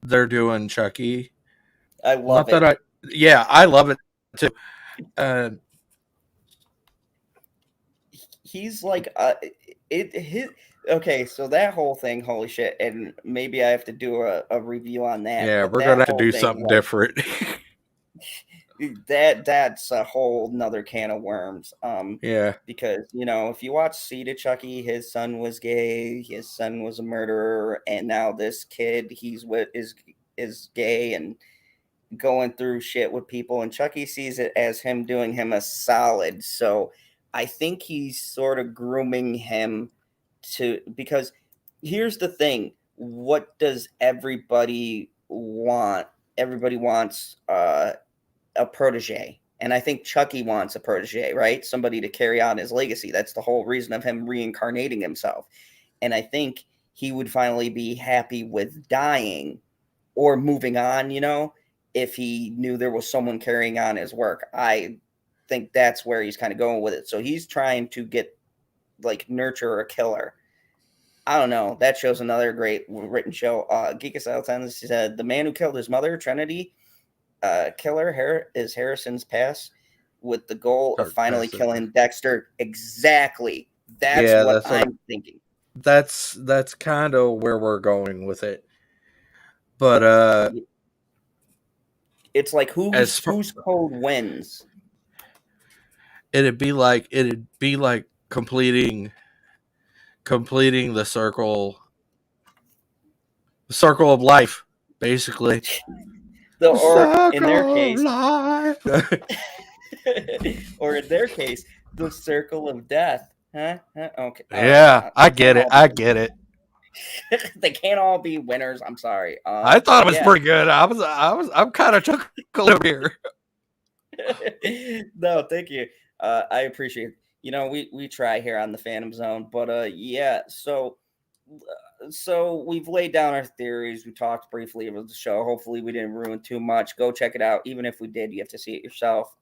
they're doing Chucky. I love Not that it. I yeah, I love it too. Uh, He's like it his okay, so that whole thing, holy shit, and maybe I have to do a review on that, yeah, but we're that gonna have to whole do thing, something like, different. That's a whole nother can of worms. Yeah. Because if you watch Seed of Chucky, his son was gay, his son was a murderer, and now this kid he's with is gay and going through shit with people, and Chucky sees it as him doing him a solid. So I think he's sort of grooming him because here's the thing. What does everybody want? Everybody wants a protege. And I think Chucky wants a protege, right? Somebody to carry on his legacy. That's the whole reason of him reincarnating himself. And I think he would finally be happy with dying or moving on, if he knew there was someone carrying on his work. I think that's where he's kind of going with it. So he's trying to get nurture a killer. I don't know. That show's another great written show. Geek Asylum said the man who killed his mother, Trinity, killer is Harrison's past with the goal of finally killing Dexter. Exactly. That's what I'm thinking. That's kind of where we're going with it. But it's like whose code wins. It'd be like completing the circle of life, basically. Or in their case, the circle of death. Huh? Okay. Yeah, I get it. They can't all be winners. I'm sorry. I thought it was pretty good. I'm kind of chuckling here. No, thank you. I appreciate it. We try here on the Phantom Zone, but yeah. So we've laid down our theories. We talked briefly about the show. Hopefully, we didn't ruin too much. Go check it out. Even if we did, you have to see it yourself.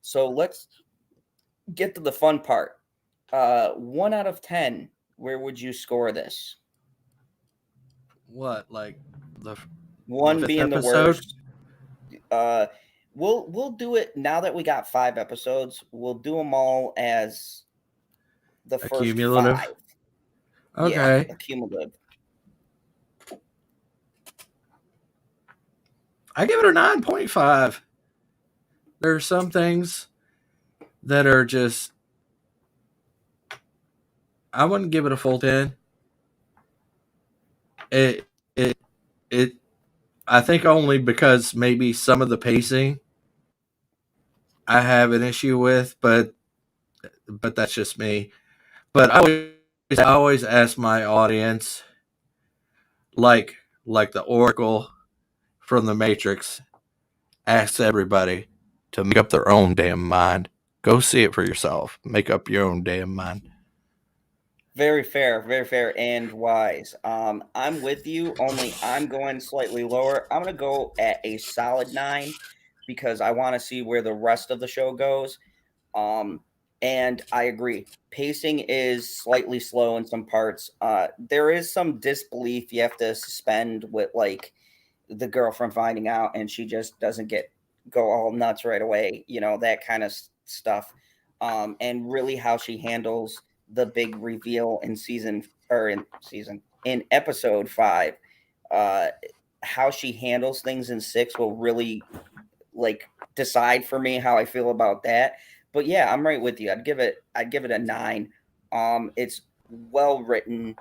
So let's get to the fun part. 1 out of 10. Where would you score this? What, like the 1 being episode? The worst? We'll do it now that we got 5 episodes. We'll do them all as the first cumulative. 5. Okay. Yeah, cumulative. I give it a 9.5. There are some things that are just. I wouldn't give it a full 10. It. I think only because maybe some of the pacing I have an issue with, but that's just me. But I always ask my audience, like the Oracle from the Matrix, asks everybody to make up their own damn mind. Go see it for yourself. Make up your own damn mind. Very fair and wise. I'm with you, only I'm going slightly lower. I'm going to go at a solid 9 because I want to see where the rest of the show goes. And I agree. Pacing is slightly slow in some parts. There is some disbelief you have to suspend with the girlfriend finding out and she just doesn't go all nuts right away, that kind of stuff. And really how she handles the big reveal in episode 5. How she handles things in 6 will really decide for me how I feel about that. But yeah, I'm right with you. I'd give it a 9. It's well written.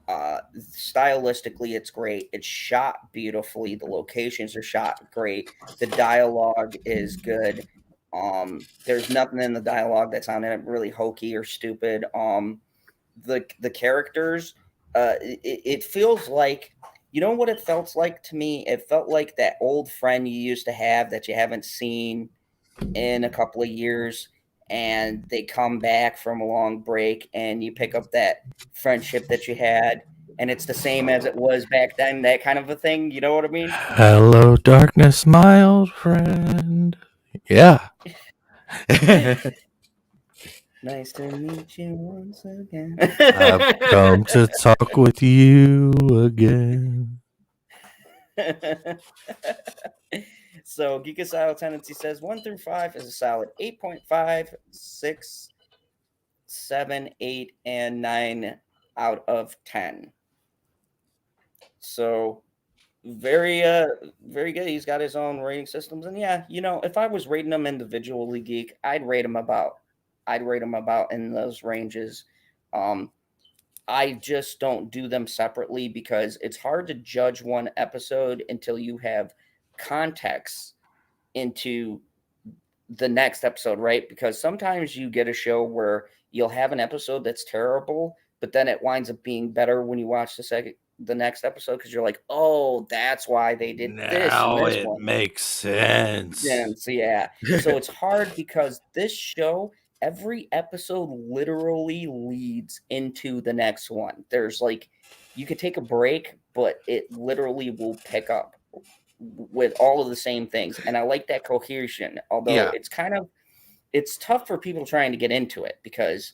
Stylistically, it's great. It's shot beautifully. The locations are shot great. The dialogue is good. There's nothing in the dialogue that sounded really hokey or stupid. The characters, it feels like, what it felt like to me? It felt like that old friend you used to have that you haven't seen in a couple of years, and they come back from a long break, and you pick up that friendship that you had, and it's the same as it was back then, that kind of a thing. You know what I mean? Hello, darkness, my old friend. Yeah. Nice to meet you once again. I've come to talk with you again. So Geek Asylum Tendency says 1 through 5 is a solid 8.5, 6, 7, 8, and 9 out of 10. So very very good. He's got his own rating systems, and yeah, if I was rating them individually, geek, I'd rate them about in those ranges. Um, I just don't do them separately because it's hard to judge one episode until you have context into the next episode, right? Because sometimes you get a show where you'll have an episode that's terrible, but then it winds up being better when you watch the next episode because you're like, oh, that's why they did this in Now this it one. makes sense. So yeah. So it's hard because this show, every episode literally leads into the next one. There's like you could take a break, but it literally will pick up with all of the same things. And I like that cohesion, although Yeah. it's tough for people trying to get into it because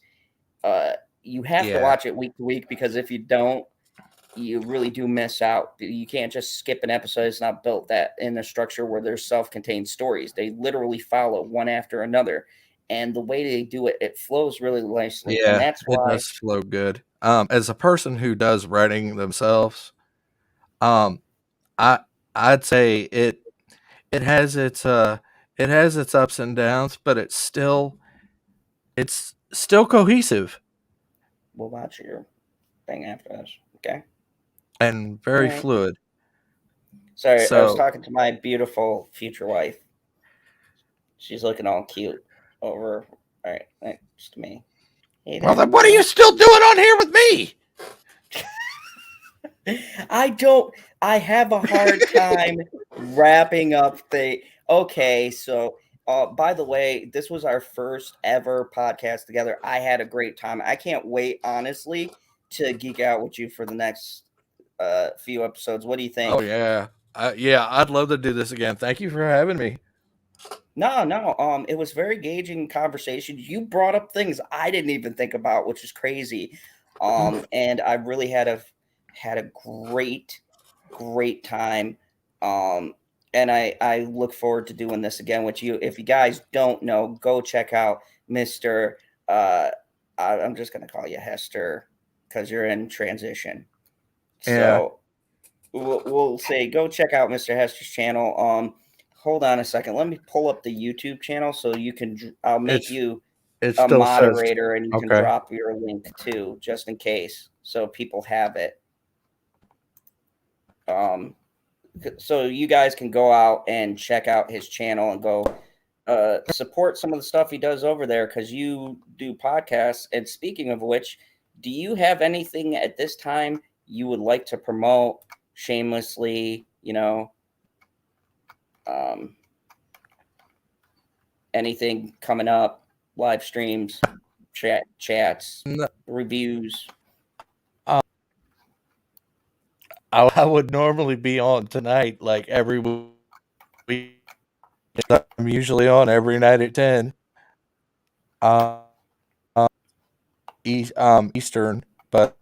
you have to Yeah. watch it week to week because if you don't, you really do miss out. You can't just skip an episode. It's not built that in a structure where there's self-contained stories. They literally follow one after another. And the way they do it, it flows really nicely. And Yeah, that's it why does flow good. As a person who does writing themselves, um, I I'd say it has its ups and downs, but it's still cohesive we'll watch your thing after this. Okay. and All very right. fluid. Sorry, I was So, talking to my beautiful future wife. She's looking all cute over right next to me. Hey well, there. then what are you still doing on here with me? I have a hard time wrapping up the okay, so by the way, this was our first ever podcast together. I had a great time. I can't wait, honestly, to geek out with you for the next few episodes. What do you think? Oh yeah, yeah. I'd love to do this again. Thank you for having me. No. It was very engaging conversation. You brought up things I didn't even think about, which is crazy. And I really had a great time. And I look forward to doing this again with you. If you guys don't know, go check out Mr. I'm just gonna call you Hester because you're in transition. Yeah, So we'll say go check out Mr. Hester's channel. Hold on a second. Let me pull up the YouTube channel so you can. I'll make it's you it a still says moderator and you can okay. drop your link too, just in case, so people have it. Um, so you guys can go out and check out his channel and go support some of the stuff he does over there because you do podcasts. And speaking of which, do you have anything at this time you would like to promote shamelessly? Um, anything coming up, live streams, chats, No, reviews? I would normally be on tonight, like every week. I'm usually on every night at 10. Um, Eastern, but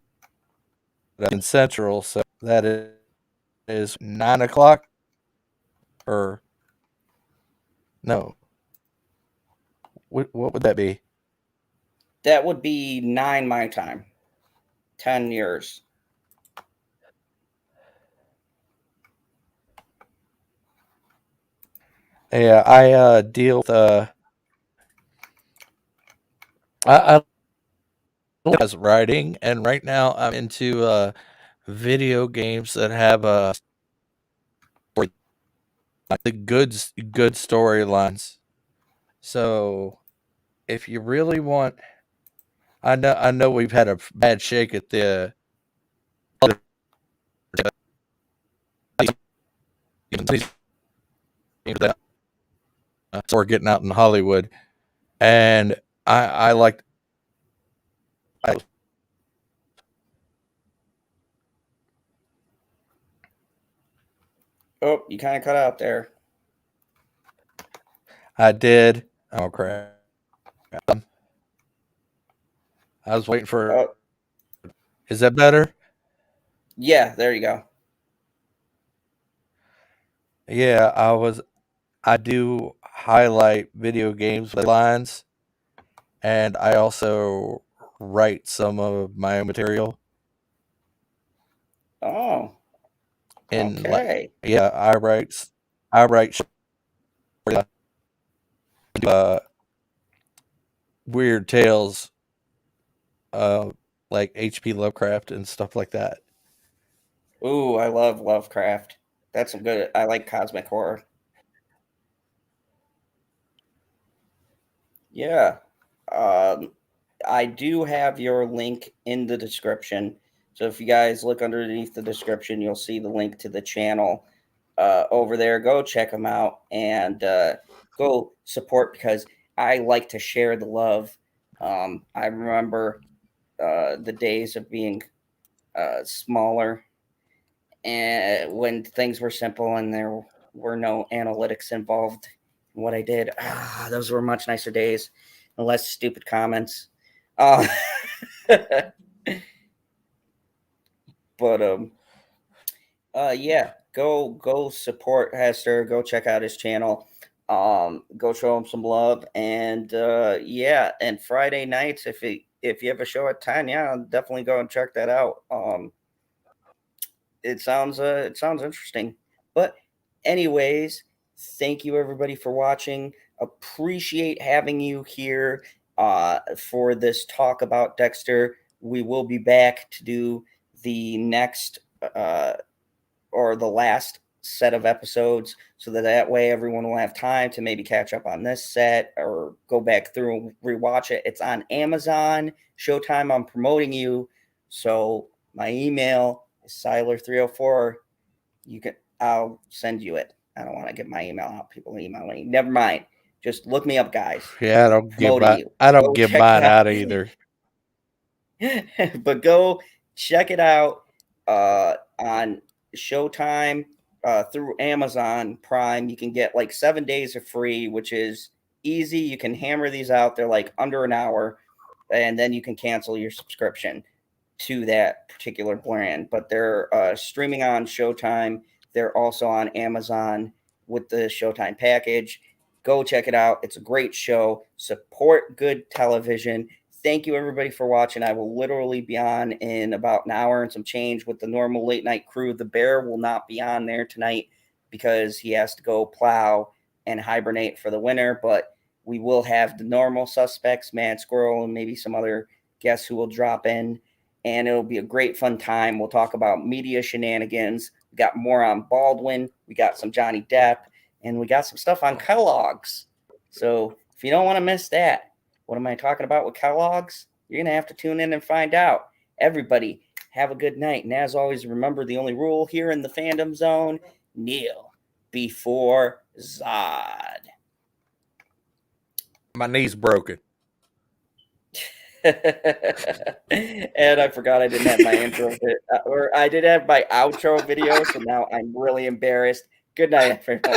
in Central, so that is 9 o'clock or no? What would that be? That would be 9 my time, 10 yours. Yeah, I deal with I as writing, and right now I'm into video games that have story- the good storylines. So if you really want, I know we've had a bad shake at the we're getting out in Hollywood, and I like Oh, you kind of cut out there. I did. Oh crap! I was waiting for. Oh, Is that better? yeah, there you go. Yeah, I do highlight video games with lines, and I also write some of my own material. Oh, And Okay. yeah, I write uh, weird tales, uh, like H.P. Lovecraft and stuff like that. Ooh, I love Lovecraft. That's some good. I like cosmic horror. Yeah. Um, I do have your link in the description. So if you guys look underneath the description, you'll see the link to the channel over there. Go check them out and go support because I like to share the love. I remember the days of being smaller and when things were simple and there were no analytics involved in what I did. Those were much nicer days and less stupid comments. Uh, but yeah, go support Hastur. Go check out his channel. Go show him some love. And yeah, and Friday nights, if you have a show at 10, yeah, definitely go and check that out. It sounds interesting. But anyways, thank you everybody for watching. Appreciate having you here for this talk about Dexter. We will be back to do the next or the last set of episodes so that way everyone will have time to maybe catch up on this set or go back through and rewatch it. It's on Amazon Showtime. I'm promoting you, so my email is Siler304. I'll send you it. I don't want to get my email out. People email me. Never mind. Just look me up, guys. Yeah, Promoting you. I don't Go give check it mine out. out either. But go check it out on Showtime through Amazon Prime. You can get like 7 days of free, which is easy. You can hammer these out. They're like under an hour, and then you can cancel your subscription to that particular brand. But they're streaming on Showtime. They're also on Amazon with the Showtime package. Go check it out. It's a great show. Support good television. Thank you, everybody, for watching. I will literally be on in about an hour and some change with the normal late night crew. The Bear will not be on there tonight because he has to go plow and hibernate for the winter. But we will have the normal suspects, Mad Squirrel, and maybe some other guests who will drop in. And it'll be a great fun time. We'll talk about media shenanigans. We got more on Baldwin. We got some Johnny Depp. And we got some stuff on Kellogg's. So if you don't want to miss that, what am I talking about with Kellogg's? You're going to have to tune in and find out. Everybody, have a good night. And as always, remember the only rule here in the fandom zone, kneel before Zod. My knee's broken. And I forgot I didn't have my intro, or I did have my outro video, so now I'm really embarrassed. Good night, everyone.